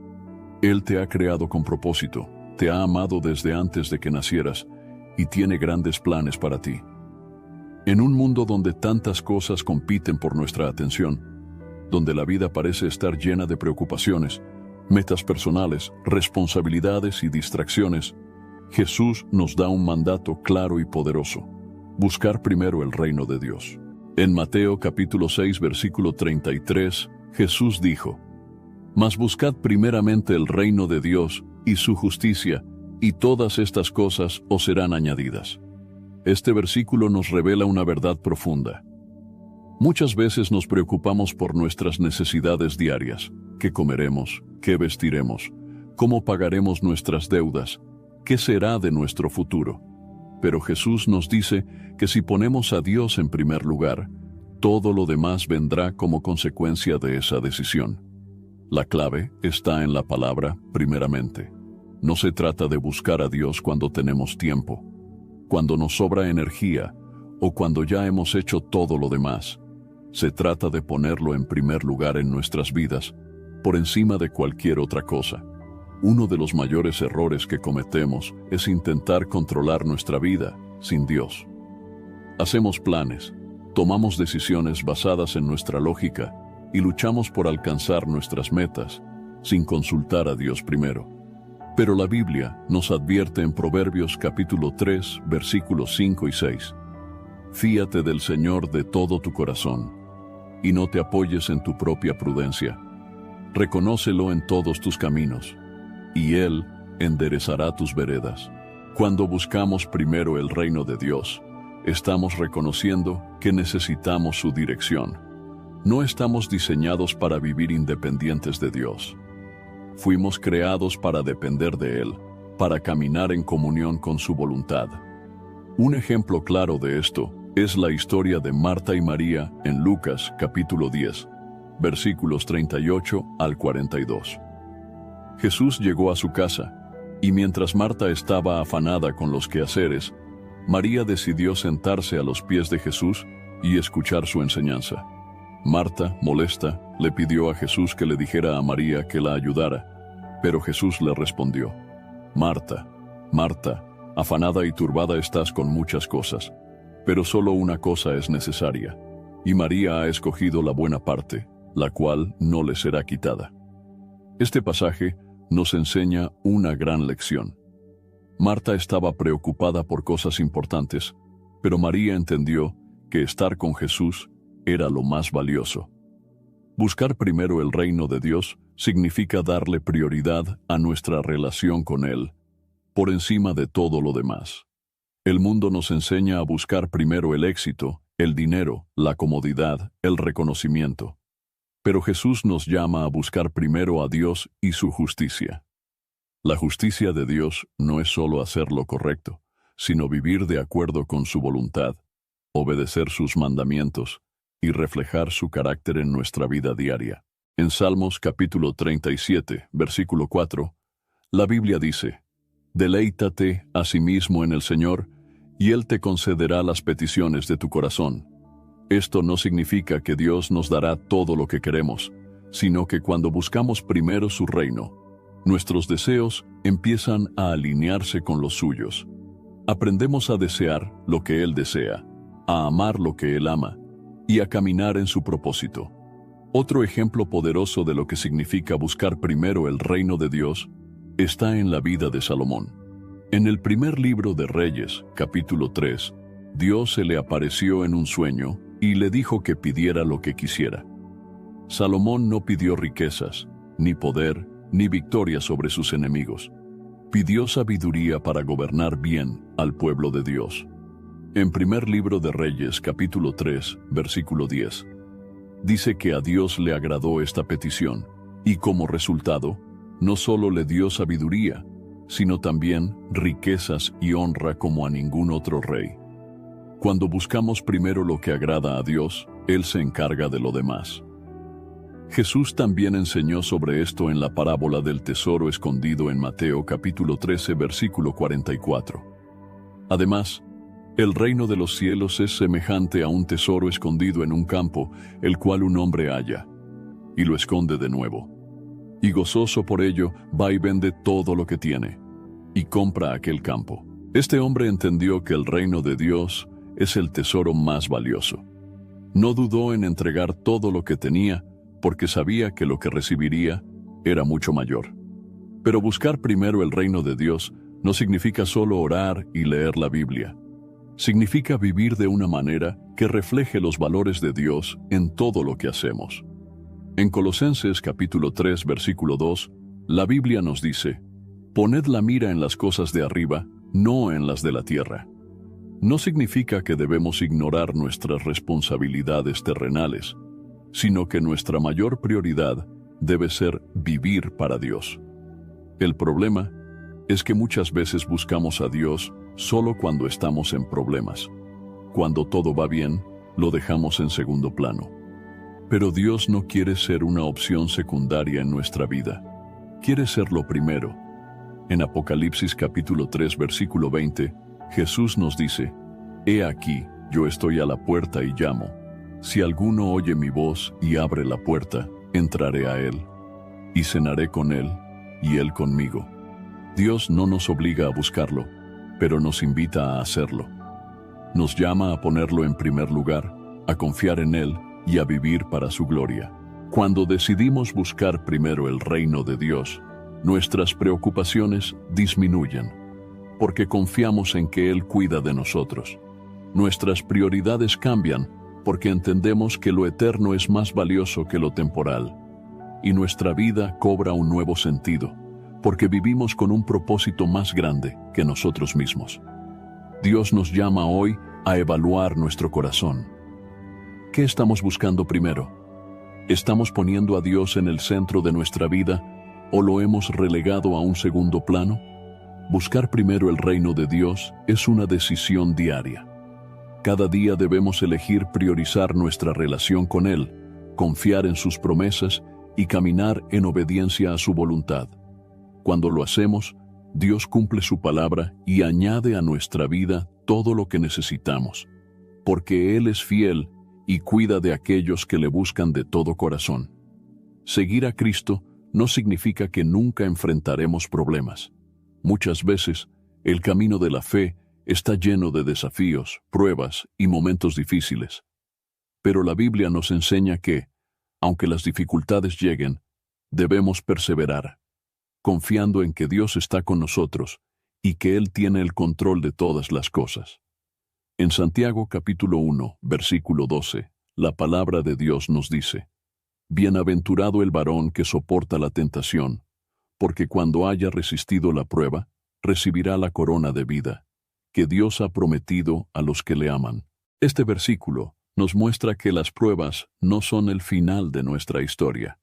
Él te ha creado con propósito, te ha amado desde antes de que nacieras y tiene grandes planes para ti. En un mundo donde tantas cosas compiten por nuestra atención, donde la vida parece estar llena de preocupaciones, metas personales, responsabilidades y distracciones, Jesús nos da un mandato claro y poderoso: buscar primero el reino de Dios. En Mateo capítulo 6 versículo 33, Jesús dijo: «Mas buscad primeramente el reino de Dios y su justicia, y todas estas cosas os serán añadidas». Este versículo nos revela una verdad profunda. Muchas veces nos preocupamos por nuestras necesidades diarias: qué comeremos, qué vestiremos, cómo pagaremos nuestras deudas, qué será de nuestro futuro. Pero Jesús nos dice que si ponemos a Dios en primer lugar, todo lo demás vendrá como consecuencia de esa decisión. La clave está en la palabra primeramente. No se trata de buscar a Dios cuando tenemos tiempo, cuando nos sobra energía o cuando ya hemos hecho todo lo demás. Se trata de ponerlo en primer lugar en nuestras vidas, por encima de cualquier otra cosa. Uno de los mayores errores que cometemos es intentar controlar nuestra vida sin Dios. Hacemos planes, tomamos decisiones basadas en nuestra lógica y luchamos por alcanzar nuestras metas sin consultar a Dios primero. Pero la Biblia nos advierte en Proverbios capítulo 3, versículos 5 y 6. «Fíate del Señor de todo tu corazón, y no te apoyes en tu propia prudencia. Reconócelo en todos tus caminos, y Él enderezará tus veredas». Cuando buscamos primero el reino de Dios, estamos reconociendo que necesitamos su dirección. No estamos diseñados para vivir independientes de Dios. Fuimos creados para depender de Él, para caminar en comunión con su voluntad. Un ejemplo claro de esto es la historia de Marta y María en Lucas capítulo 10, versículos 38 al 42. Jesús llegó a su casa, y mientras Marta estaba afanada con los quehaceres, María decidió sentarse a los pies de Jesús y escuchar su enseñanza. Marta, molesta, le pidió a Jesús que le dijera a María que la ayudara, pero Jesús le respondió: «Marta, Marta, afanada y turbada estás con muchas cosas, pero solo una cosa es necesaria, y María ha escogido la buena parte, la cual no le será quitada». Este pasaje nos enseña una gran lección. Marta estaba preocupada por cosas importantes, pero María entendió que estar con Jesús era lo más valioso. Buscar primero el reino de Dios significa darle prioridad a nuestra relación con Él, por encima de todo lo demás. El mundo nos enseña a buscar primero el éxito, el dinero, la comodidad, el reconocimiento. Pero Jesús nos llama a buscar primero a Dios y su justicia. La justicia de Dios no es solo hacer lo correcto, sino vivir de acuerdo con su voluntad, obedecer sus mandamientos y reflejar su carácter en nuestra vida diaria. En Salmos capítulo 37, versículo 4, la Biblia dice: «Deleítate asimismo en el Señor, y Él te concederá las peticiones de tu corazón». Esto no significa que Dios nos dará todo lo que queremos, sino que cuando buscamos primero su reino, nuestros deseos empiezan a alinearse con los suyos. Aprendemos a desear lo que Él desea, a amar lo que Él ama y a caminar en su propósito. Otro ejemplo poderoso de lo que significa buscar primero el reino de Dios está en la vida de Salomón. En el primer libro de Reyes, capítulo 3, Dios se le apareció en un sueño y le dijo que pidiera lo que quisiera. Salomón no pidió riquezas, ni poder, ni victoria sobre sus enemigos. Pidió sabiduría para gobernar bien al pueblo de Dios. En primer libro de Reyes, capítulo 3, versículo 10, dice que a Dios le agradó esta petición, y como resultado, no solo le dio sabiduría, sino también riquezas y honra como a ningún otro rey. Cuando buscamos primero lo que agrada a Dios, Él se encarga de lo demás. Jesús también enseñó sobre esto en la parábola del tesoro escondido en Mateo capítulo 13, versículo 44. Además, el reino de los cielos es semejante a un tesoro escondido en un campo, el cual un hombre halla, y lo esconde de nuevo. Y gozoso por ello, va y vende todo lo que tiene, y compra aquel campo. Este hombre entendió que el reino de Dios es el tesoro más valioso. No dudó en entregar todo lo que tenía, porque sabía que lo que recibiría era mucho mayor. Pero buscar primero el reino de Dios no significa solo orar y leer la Biblia. Significa vivir de una manera que refleje los valores de Dios en todo lo que hacemos. En Colosenses capítulo 3, versículo 2, la Biblia nos dice: «Poned la mira en las cosas de arriba, no en las de la tierra». No significa que debemos ignorar nuestras responsabilidades terrenales, sino que nuestra mayor prioridad debe ser vivir para Dios. El problema es que muchas veces buscamos a Dios solo cuando estamos en problemas. Cuando todo va bien, lo dejamos en segundo plano. Pero Dios no quiere ser una opción secundaria en nuestra vida. Quiere ser lo primero. En Apocalipsis capítulo 3, versículo 20, Jesús nos dice: «He aquí, yo estoy a la puerta y llamo. Si alguno oye mi voz y abre la puerta, entraré a él, y cenaré con él, y él conmigo». Dios no nos obliga a buscarlo, pero nos invita a hacerlo. Nos llama a ponerlo en primer lugar, a confiar en Él y a vivir para su gloria. Cuando decidimos buscar primero el reino de Dios, nuestras preocupaciones disminuyen, porque confiamos en que Él cuida de nosotros. Nuestras prioridades cambian, porque entendemos que lo eterno es más valioso que lo temporal, y nuestra vida cobra un nuevo sentido, porque vivimos con un propósito más grande que nosotros mismos. Dios nos llama hoy a evaluar nuestro corazón. ¿Qué estamos buscando primero? ¿Estamos poniendo a Dios en el centro de nuestra vida o lo hemos relegado a un segundo plano? Buscar primero el reino de Dios es una decisión diaria. Cada día debemos elegir priorizar nuestra relación con Él, confiar en sus promesas y caminar en obediencia a su voluntad. Cuando lo hacemos, Dios cumple su palabra y añade a nuestra vida todo lo que necesitamos, porque Él es fiel y cuida de aquellos que le buscan de todo corazón. Seguir a Cristo no significa que nunca enfrentaremos problemas. Muchas veces, el camino de la fe está lleno de desafíos, pruebas y momentos difíciles. Pero la Biblia nos enseña que, aunque las dificultades lleguen, debemos perseverar, confiando en que Dios está con nosotros y que Él tiene el control de todas las cosas. En Santiago capítulo 1, versículo 12, la palabra de Dios nos dice: «Bienaventurado el varón que soporta la tentación, porque cuando haya resistido la prueba, recibirá la corona de vida, que Dios ha prometido a los que le aman». Este versículo nos muestra que las pruebas no son el final de nuestra historia.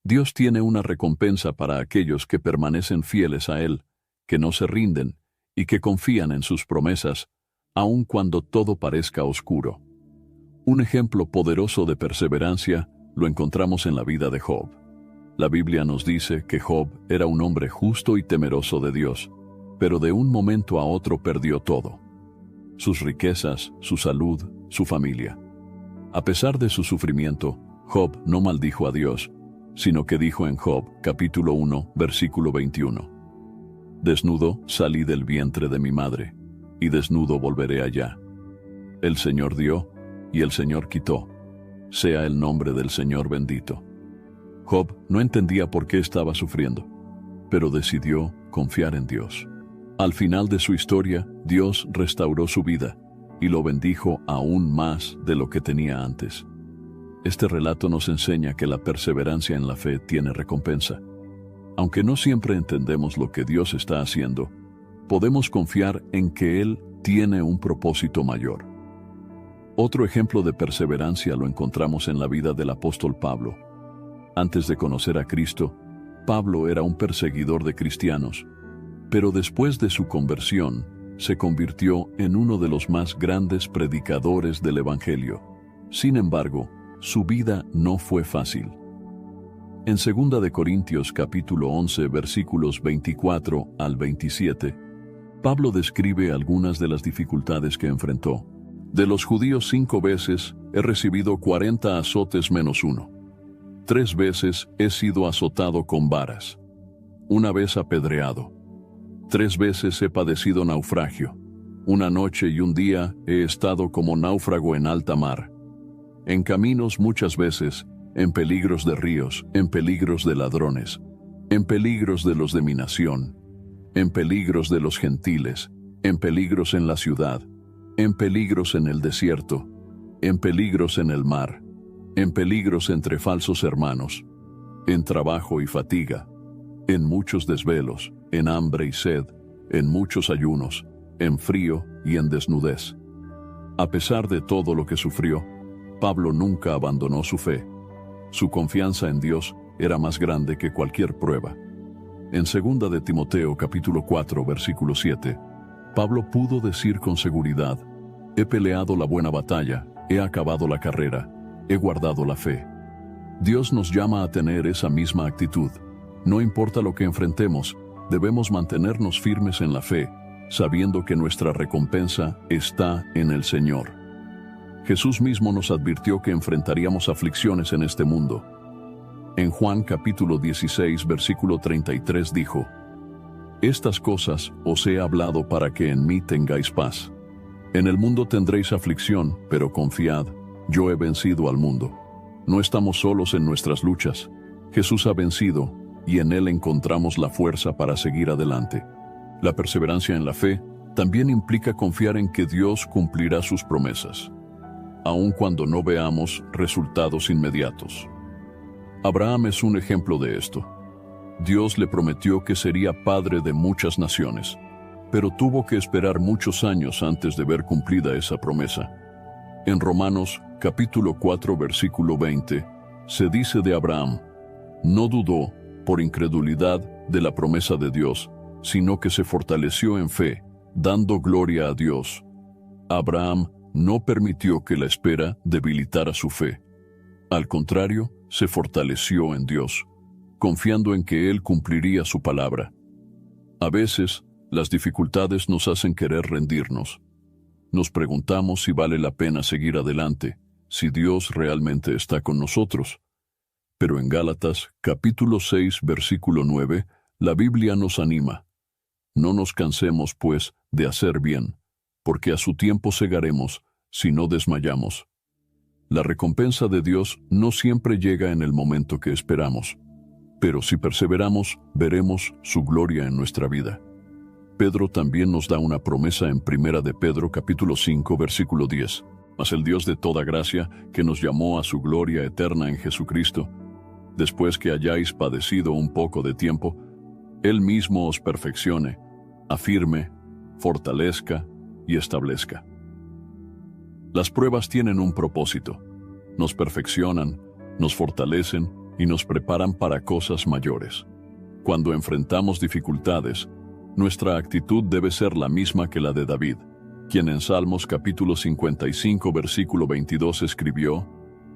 Dios tiene una recompensa para aquellos que permanecen fieles a Él, que no se rinden y que confían en sus promesas, aun cuando todo parezca oscuro. Un ejemplo poderoso de perseverancia lo encontramos en la vida de Job. La Biblia nos dice que Job era un hombre justo y temeroso de Dios, pero de un momento a otro perdió todo: sus riquezas, su salud, su familia. A pesar de su sufrimiento, Job no maldijo a Dios, sino que dijo en Job, capítulo 1, versículo 21: Desnudo salí del vientre de mi madre, y desnudo volveré allá. El Señor dio, y el Señor quitó. Sea el nombre del Señor bendito. Job no entendía por qué estaba sufriendo, pero decidió confiar en Dios. Al final de su historia, Dios restauró su vida y lo bendijo aún más de lo que tenía antes. Este relato nos enseña que la perseverancia en la fe tiene recompensa. Aunque no siempre entendemos lo que Dios está haciendo, podemos confiar en que Él tiene un propósito mayor. Otro ejemplo de perseverancia lo encontramos en la vida del apóstol Pablo. Antes de conocer a Cristo, Pablo era un perseguidor de cristianos, pero después de su conversión, se convirtió en uno de los más grandes predicadores del Evangelio. Sin embargo, su vida no fue fácil. En 2 de Corintios capítulo 11 versículos 24 al 27, Pablo describe algunas de las dificultades que enfrentó. De los judíos 5 veces he recibido 40 azotes menos 1. 3 veces he sido azotado con varas. 1 vez apedreado. 3 veces he padecido naufragio. 1 noche y 1 día he estado como náufrago en alta mar. En caminos muchas veces, en peligros de ríos, en peligros de ladrones, en peligros de los de mi nación, en peligros de los gentiles, en peligros en la ciudad, en peligros en el desierto, en peligros en el mar, en peligros entre falsos hermanos, en trabajo y fatiga, en muchos desvelos, en hambre y sed, en muchos ayunos, en frío y en desnudez. A pesar de todo lo que sufrió, Pablo nunca abandonó su fe. Su confianza en Dios era más grande que cualquier prueba. En 2 de Timoteo capítulo 4 versículo 7, Pablo pudo decir con seguridad: he peleado la buena batalla, he acabado la carrera, he guardado la fe. Dios nos llama a tener esa misma actitud. No importa lo que enfrentemos, debemos mantenernos firmes en la fe, sabiendo que nuestra recompensa está en el Señor. Jesús mismo nos advirtió que enfrentaríamos aflicciones en este mundo. En Juan capítulo 16 versículo 33 dijo: estas cosas os he hablado para que en mí tengáis paz. En el mundo tendréis aflicción, pero confiad, yo he vencido al mundo. No estamos solos en nuestras luchas. Jesús ha vencido, y en Él encontramos la fuerza para seguir adelante. La perseverancia en la fe también implica confiar en que Dios cumplirá sus promesas, aun cuando no veamos resultados inmediatos. Abraham es un ejemplo de esto. Dios le prometió que sería padre de muchas naciones, pero tuvo que esperar muchos años antes de ver cumplida esa promesa. En Romanos capítulo 4 versículo 20, se dice de Abraham: no dudó por incredulidad de la promesa de Dios, sino que se fortaleció en fe, dando gloria a Dios. Abraham no permitió que la espera debilitara su fe. Al contrario, se fortaleció en Dios, confiando en que Él cumpliría su palabra. A veces, las dificultades nos hacen querer rendirnos. Nos preguntamos si vale la pena seguir adelante, si Dios realmente está con nosotros. Pero en Gálatas, capítulo 6, versículo 9, la Biblia nos anima: no nos cansemos, pues, de hacer bien, porque a su tiempo segaremos, si no desmayamos. La recompensa de Dios no siempre llega en el momento que esperamos, pero si perseveramos, veremos su gloria en nuestra vida. Pedro también nos da una promesa en 1 de Pedro capítulo 5 versículo 10. Mas el Dios de toda gracia, que nos llamó a su gloria eterna en Jesucristo, después que hayáis padecido un poco de tiempo, Él mismo os perfeccione, afirme, fortalezca y establezca. Las pruebas tienen un propósito. Nos perfeccionan, nos fortalecen y nos preparan para cosas mayores. Cuando enfrentamos dificultades, nuestra actitud debe ser la misma que la de David, quien en Salmos capítulo 55 versículo 22 escribió: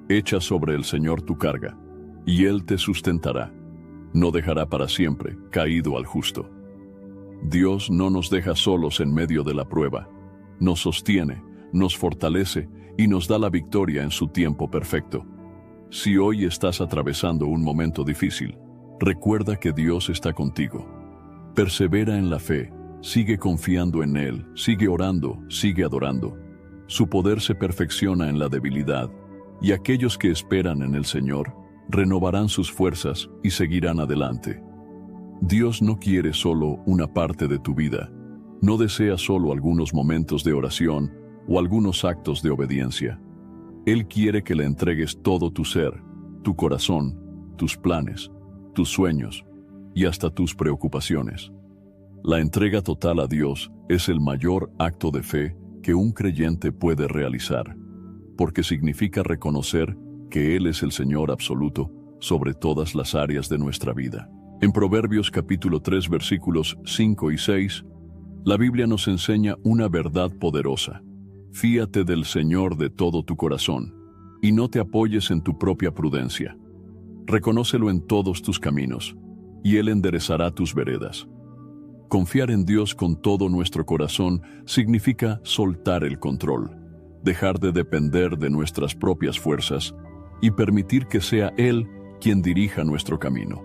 Echa sobre el Señor tu carga, y Él te sustentará. No dejará para siempre caído al justo. Dios no nos deja solos en medio de la prueba. Nos sostiene, nos fortalece y nos da la victoria en su tiempo perfecto. Si hoy estás atravesando un momento difícil, recuerda que Dios está contigo. Persevera en la fe, sigue confiando en Él, sigue orando, sigue adorando. Su poder se perfecciona en la debilidad, y aquellos que esperan en el Señor renovarán sus fuerzas y seguirán adelante. Dios no quiere solo una parte de tu vida, no desea solo algunos momentos de oración o algunos actos de obediencia. Él quiere que le entregues todo tu ser, tu corazón, tus planes, tus sueños y hasta tus preocupaciones. La entrega total a Dios es el mayor acto de fe que un creyente puede realizar, porque significa reconocer que Él es el Señor absoluto sobre todas las áreas de nuestra vida. En Proverbios capítulo 3 versículos 5 y 6, la Biblia nos enseña una verdad poderosa. Fíate del Señor de todo tu corazón, y no te apoyes en tu propia prudencia. Reconócelo en todos tus caminos, y Él enderezará tus veredas. Confiar en Dios con todo nuestro corazón significa soltar el control, dejar de depender de nuestras propias fuerzas y permitir que sea Él quien dirija nuestro camino.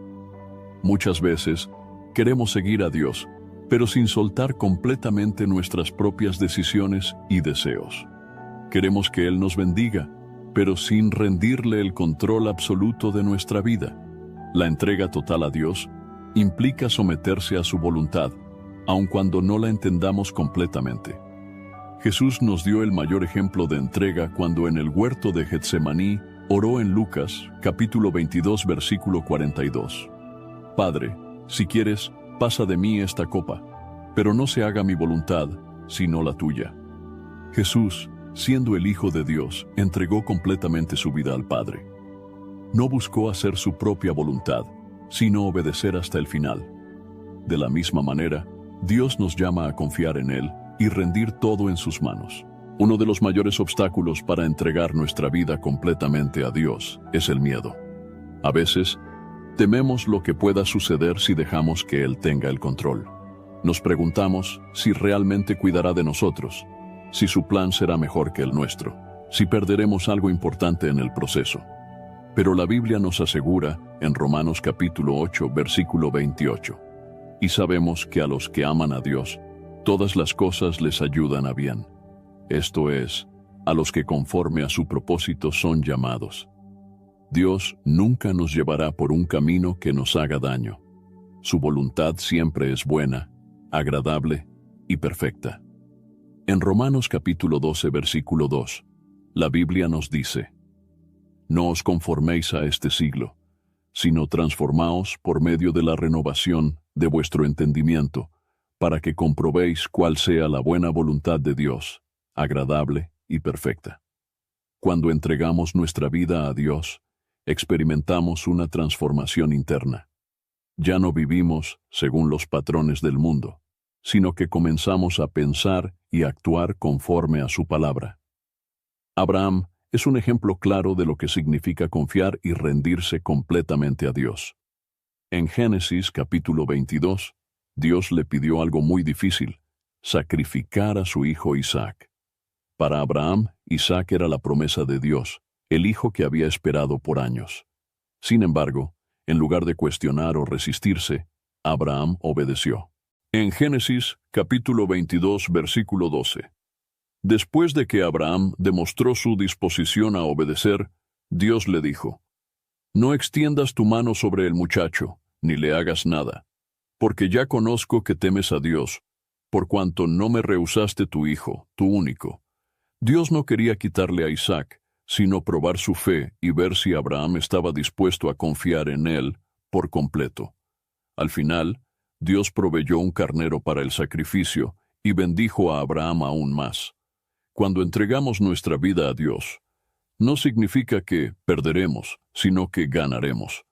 Muchas veces queremos seguir a Dios, pero sin soltar completamente nuestras propias decisiones y deseos. Queremos que Él nos bendiga, pero sin rendirle el control absoluto de nuestra vida. La entrega total a Dios implica someterse a su voluntad, aun cuando no la entendamos completamente. Jesús nos dio el mayor ejemplo de entrega cuando en el huerto de Getsemaní oró en Lucas, capítulo 22, versículo 42. Padre, si quieres, pasa de mí esta copa, pero no se haga mi voluntad, sino la tuya. Jesús, siendo el Hijo de Dios, entregó completamente su vida al Padre. No buscó hacer su propia voluntad, sino obedecer hasta el final. De la misma manera, Dios nos llama a confiar en Él y rendir todo en sus manos. Uno de los mayores obstáculos para entregar nuestra vida completamente a Dios es el miedo. A veces, tememos lo que pueda suceder si dejamos que Él tenga el control. Nos preguntamos si realmente cuidará de nosotros, si su plan será mejor que el nuestro, si perderemos algo importante en el proceso. Pero la Biblia nos asegura, en Romanos capítulo 8, versículo 28, y sabemos que a los que aman a Dios, todas las cosas les ayudan a bien. Esto es, a los que conforme a su propósito son llamados. Dios nunca nos llevará por un camino que nos haga daño. Su voluntad siempre es buena, agradable y perfecta. En Romanos capítulo 12, versículo 2, la Biblia nos dice: No os conforméis a este siglo, sino transformaos por medio de la renovación de vuestro entendimiento, para que comprobéis cuál sea la buena voluntad de Dios, agradable y perfecta. Cuando entregamos nuestra vida a Dios, experimentamos una transformación interna. Ya no vivimos según los patrones del mundo, sino que comenzamos a pensar y actuar conforme a su palabra. Abraham es un ejemplo claro de lo que significa confiar y rendirse completamente a Dios. En Génesis capítulo 22, Dios le pidió algo muy difícil: sacrificar a su hijo Isaac. Para Abraham, Isaac era la promesa de Dios, el hijo que había esperado por años. Sin embargo, en lugar de cuestionar o resistirse, Abraham obedeció. En Génesis capítulo 22, versículo 12. Después de que Abraham demostró su disposición a obedecer, Dios le dijo: No extiendas tu mano sobre el muchacho, ni le hagas nada, porque ya conozco que temes a Dios, por cuanto no me rehusaste tu hijo, tu único. Dios no quería quitarle a Isaac, sino probar su fe y ver si Abraham estaba dispuesto a confiar en él por completo. Al final, Dios proveyó un carnero para el sacrificio y bendijo a Abraham aún más. Cuando entregamos nuestra vida a Dios, no significa que perderemos, sino que ganaremos.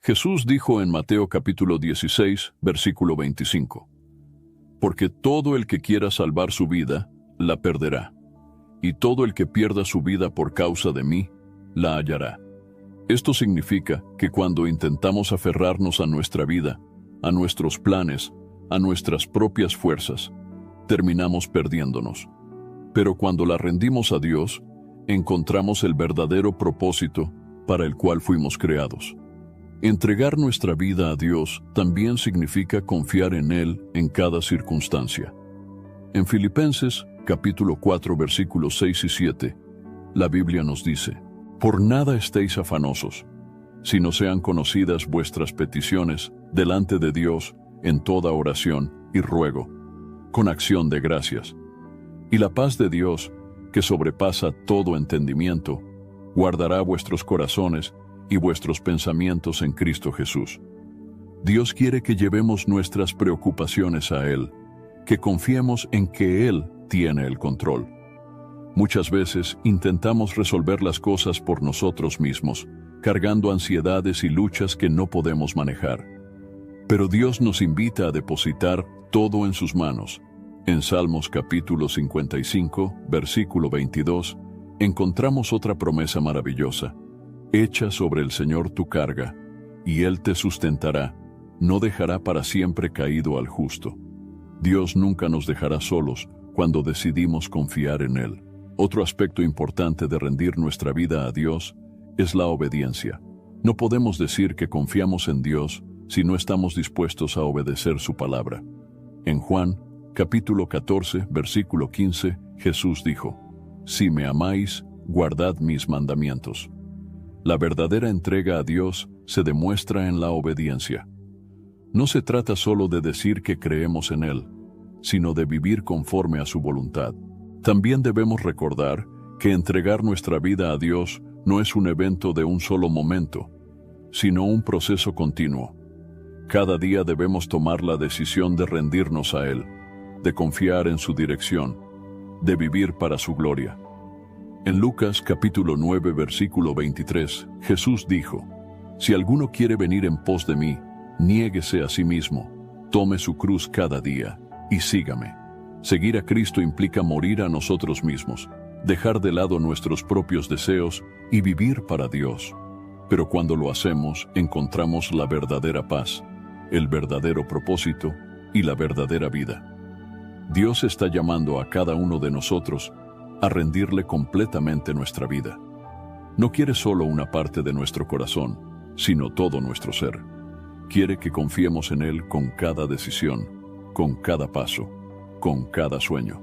Jesús dijo en Mateo capítulo 16, versículo 25, Porque todo el que quiera salvar su vida, la perderá, y todo el que pierda su vida por causa de mí, la hallará. Esto significa que cuando intentamos aferrarnos a nuestra vida, a nuestros planes, a nuestras propias fuerzas, terminamos perdiéndonos. Pero cuando la rendimos a Dios, encontramos el verdadero propósito para el cual fuimos creados. Entregar nuestra vida a Dios también significa confiar en Él en cada circunstancia. En Filipenses, capítulo 4, versículos 6 y 7, la Biblia nos dice: «Por nada estéis afanosos, sino sean conocidas vuestras peticiones delante de Dios en toda oración y ruego, con acción de gracias. Y la paz de Dios, que sobrepasa todo entendimiento, guardará vuestros corazones y vuestros pensamientos en Cristo Jesús». Dios quiere que llevemos nuestras preocupaciones a Él, que confiemos en que Él tiene el control. Muchas veces intentamos resolver las cosas por nosotros mismos, cargando ansiedades y luchas que no podemos manejar. Pero Dios nos invita a depositar todo en sus manos. En Salmos capítulo 55, versículo 22, encontramos otra promesa maravillosa: «Echa sobre el Señor tu carga, y Él te sustentará, no dejará para siempre caído al justo». Dios nunca nos dejará solos cuando decidimos confiar en Él. Otro aspecto importante de rendir nuestra vida a Dios es la obediencia. No podemos decir que confiamos en Dios si no estamos dispuestos a obedecer su palabra. En Juan, capítulo 14, versículo 15, Jesús dijo: «Si me amáis, guardad mis mandamientos». La verdadera entrega a Dios se demuestra en la obediencia. No se trata solo de decir que creemos en Él, sino de vivir conforme a su voluntad. También debemos recordar que entregar nuestra vida a Dios no es un evento de un solo momento, sino un proceso continuo. Cada día debemos tomar la decisión de rendirnos a Él, de confiar en su dirección, de vivir para su gloria. En Lucas capítulo 9, versículo 23, Jesús dijo: «Si alguno quiere venir en pos de mí, niéguese a sí mismo, tome su cruz cada día y sígame». Seguir a Cristo implica morir a nosotros mismos, dejar de lado nuestros propios deseos y vivir para Dios. Pero cuando lo hacemos, encontramos la verdadera paz, el verdadero propósito y la verdadera vida. Dios está llamando a cada uno de nosotros a rendirle completamente nuestra vida. No quiere solo una parte de nuestro corazón, sino todo nuestro ser. Quiere que confiemos en Él con cada decisión, con cada paso, con cada sueño.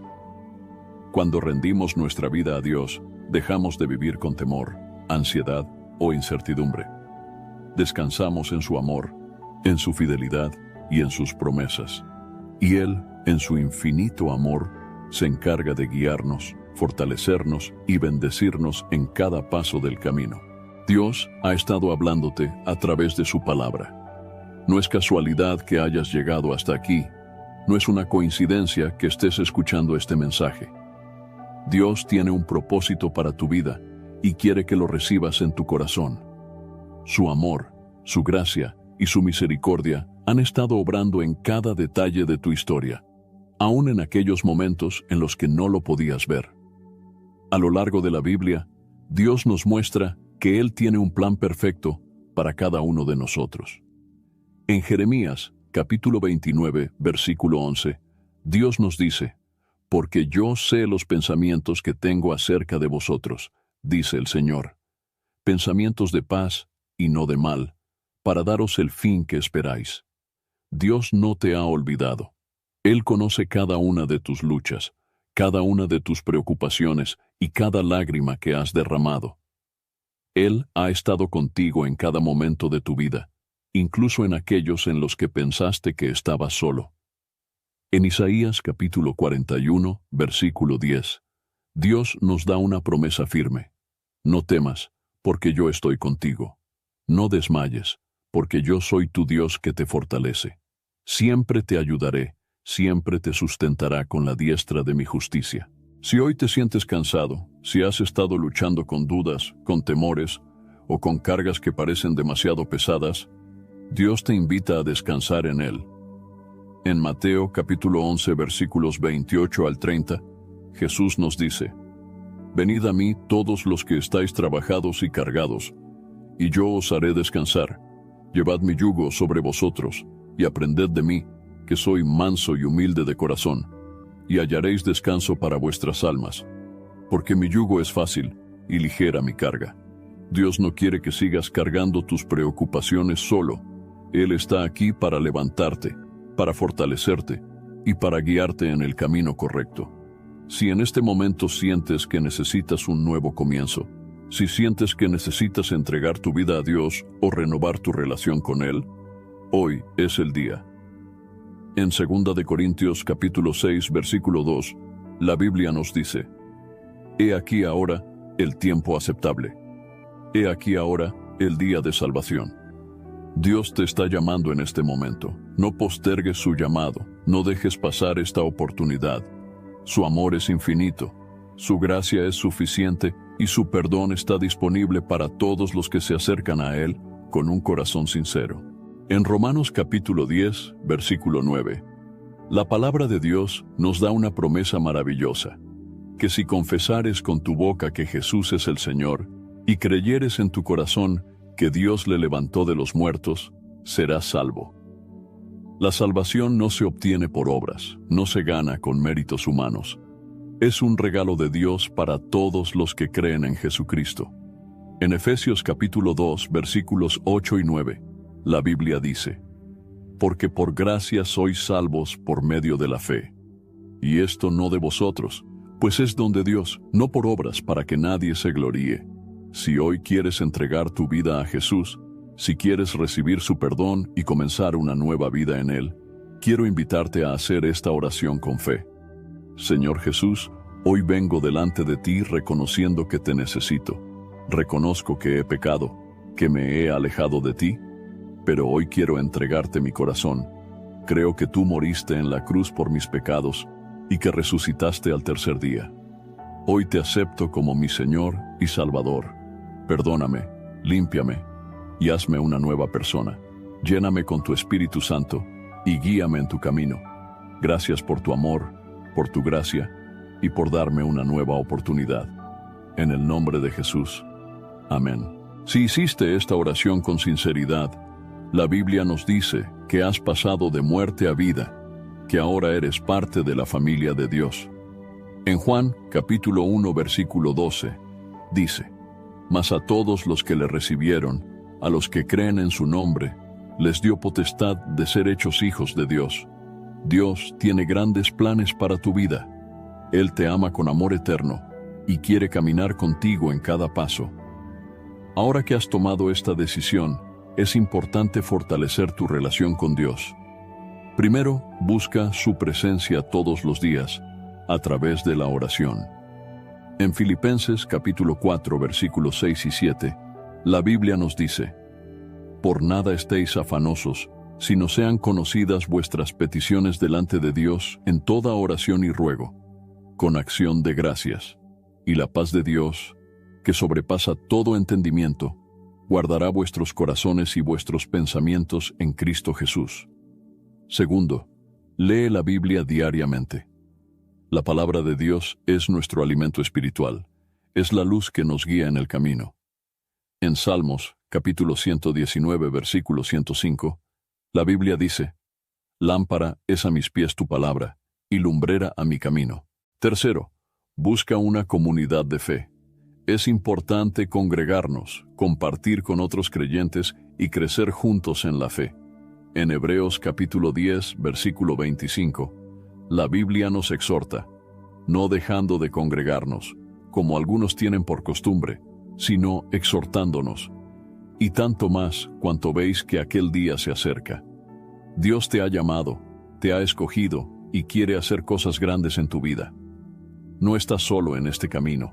Cuando rendimos nuestra vida a Dios, dejamos de vivir con temor, ansiedad o incertidumbre. Descansamos en su amor, en su fidelidad y en sus promesas. Y Él, en su infinito amor, se encarga de guiarnos, fortalecernos y bendecirnos en cada paso del camino. Dios ha estado hablándote a través de su palabra. No es casualidad que hayas llegado hasta aquí. No es una coincidencia que estés escuchando este mensaje. Dios tiene un propósito para tu vida y quiere que lo recibas en tu corazón. Su amor, su gracia y su misericordia han estado obrando en cada detalle de tu historia, aún en aquellos momentos en los que no lo podías ver. A lo largo de la Biblia, Dios nos muestra que Él tiene un plan perfecto para cada uno de nosotros. En Jeremías, capítulo 29, versículo 11, Dios nos dice: «Porque yo sé los pensamientos que tengo acerca de vosotros, dice el Señor, pensamientos de paz y no de mal, para daros el fin que esperáis». Dios no te ha olvidado. Él conoce cada una de tus luchas, cada una de tus preocupaciones y cada lágrima que has derramado. Él ha estado contigo en cada momento de tu vida, incluso en aquellos en los que pensaste que estabas solo. En Isaías capítulo 41, versículo 10, Dios nos da una promesa firme: «No temas, porque yo estoy contigo. No desmayes, porque yo soy tu Dios que te fortalece. Siempre te ayudaré, siempre te sustentará con la diestra de mi justicia». Si hoy te sientes cansado, si has estado luchando con dudas, con temores o con cargas que parecen demasiado pesadas, Dios te invita a descansar en Él. En Mateo capítulo 11, versículos 28 al 30, Jesús nos dice: Venid a mí todos los que estáis trabajados y cargados, y yo os haré descansar. Llevad mi yugo sobre vosotros, y aprended de mí, que soy manso y humilde de corazón, y hallaréis descanso para vuestras almas. Porque mi yugo es fácil, y ligera mi carga. Dios no quiere que sigas cargando tus preocupaciones solo. Él está aquí para levantarte, para fortalecerte, y para guiarte en el camino correcto. Si en este momento sientes que necesitas un nuevo comienzo, si sientes que necesitas entregar tu vida a Dios o renovar tu relación con Él, hoy es el día. En 2 de Corintios capítulo 6, versículo 2, la Biblia nos dice: He aquí ahora el tiempo aceptable. He aquí ahora el día de salvación. Dios te está llamando en este momento. No postergues su llamado. No dejes pasar esta oportunidad. Su amor es infinito. Su gracia es suficiente y su perdón está disponible para todos los que se acercan a Él con un corazón sincero. En Romanos capítulo 10, versículo 9, la palabra de Dios nos da una promesa maravillosa, que si confesares con tu boca que Jesús es el Señor y creyeres en tu corazón que Dios le levantó de los muertos, serás salvo. La salvación no se obtiene por obras, no se gana con méritos humanos. Es un regalo de Dios para todos los que creen en Jesucristo. En Efesios capítulo 2, versículos 8 y 9, la Biblia dice: Porque por gracia sois salvos por medio de la fe. Y esto no de vosotros, pues es don de Dios, no por obras para que nadie se gloríe. Si hoy quieres entregar tu vida a Jesús, si quieres recibir su perdón y comenzar una nueva vida en Él, quiero invitarte a hacer esta oración con fe. Señor Jesús, hoy vengo delante de ti reconociendo que te necesito. Reconozco que he pecado, que me he alejado de ti, pero hoy quiero entregarte mi corazón. Creo que tú moriste en la cruz por mis pecados y que resucitaste al tercer día. Hoy te acepto como mi Señor y Salvador. Perdóname, límpiame y hazme una nueva persona. Lléname con tu Espíritu Santo y guíame en tu camino. Gracias por tu amor, por tu gracia y por darme una nueva oportunidad. En el nombre de Jesús. Amén. Si hiciste esta oración con sinceridad, la Biblia nos dice que has pasado de muerte a vida, que ahora eres parte de la familia de Dios. En Juan capítulo 1 versículo 12 dice: Mas a todos los que le recibieron, a los que creen en su nombre, les dio potestad de ser hechos hijos de Dios. Dios tiene grandes planes para tu vida. Él te ama con amor eterno y quiere caminar contigo en cada paso. Ahora que has tomado esta decisión, es importante fortalecer tu relación con Dios. Primero, busca su presencia todos los días, a través de la oración. En Filipenses capítulo 4, versículos 6 y 7, la Biblia nos dice: Por nada estéis afanosos, sino sean conocidas vuestras peticiones delante de Dios en toda oración y ruego, con acción de gracias. Y la paz de Dios, que sobrepasa todo entendimiento, guardará vuestros corazones y vuestros pensamientos en Cristo Jesús. Segundo, lee la Biblia diariamente. La palabra de Dios es nuestro alimento espiritual, es la luz que nos guía en el camino. En Salmos, capítulo 119, versículo 105, la Biblia dice: Lámpara es a mis pies tu palabra, y lumbrera a mi camino. Tercero, busca una comunidad de fe. Es importante congregarnos, compartir con otros creyentes y crecer juntos en la fe. En Hebreos capítulo 10, versículo 25, la Biblia nos exhorta: no dejando de congregarnos, como algunos tienen por costumbre, sino exhortándonos, y tanto más cuanto veis que aquel día se acerca. Dios te ha llamado, te ha escogido y quiere hacer cosas grandes en tu vida. No estás solo en este camino.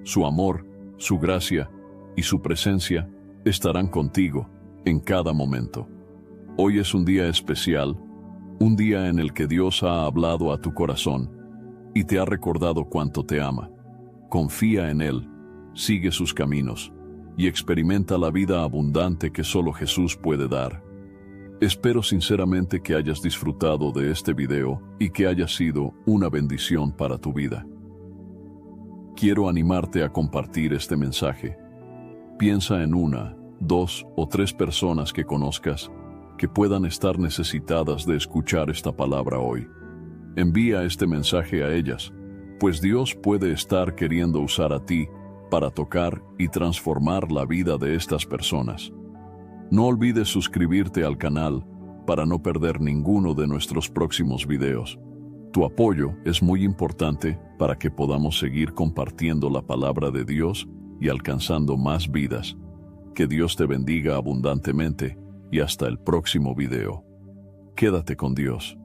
Su amor, su gracia y su presencia estarán contigo en cada momento. Hoy es un día especial, un día en el que Dios ha hablado a tu corazón y te ha recordado cuánto te ama. Confía en Él, sigue sus caminos y experimenta la vida abundante que solo Jesús puede dar. Espero sinceramente que hayas disfrutado de este video y que haya sido una bendición para tu vida. quiero animarte a compartir este mensaje. Piensa en 1, 2 o 3 personas que conozcas que puedan estar necesitadas de escuchar esta palabra hoy. Envía este mensaje a ellas, pues Dios puede estar queriendo usar a ti para tocar y transformar la vida de estas personas. No olvides suscribirte al canal para no perder ninguno de nuestros próximos videos. Tu apoyo es muy importante para que podamos seguir compartiendo la palabra de Dios y alcanzando más vidas. Que Dios te bendiga abundantemente y hasta el próximo video. Quédate con Dios.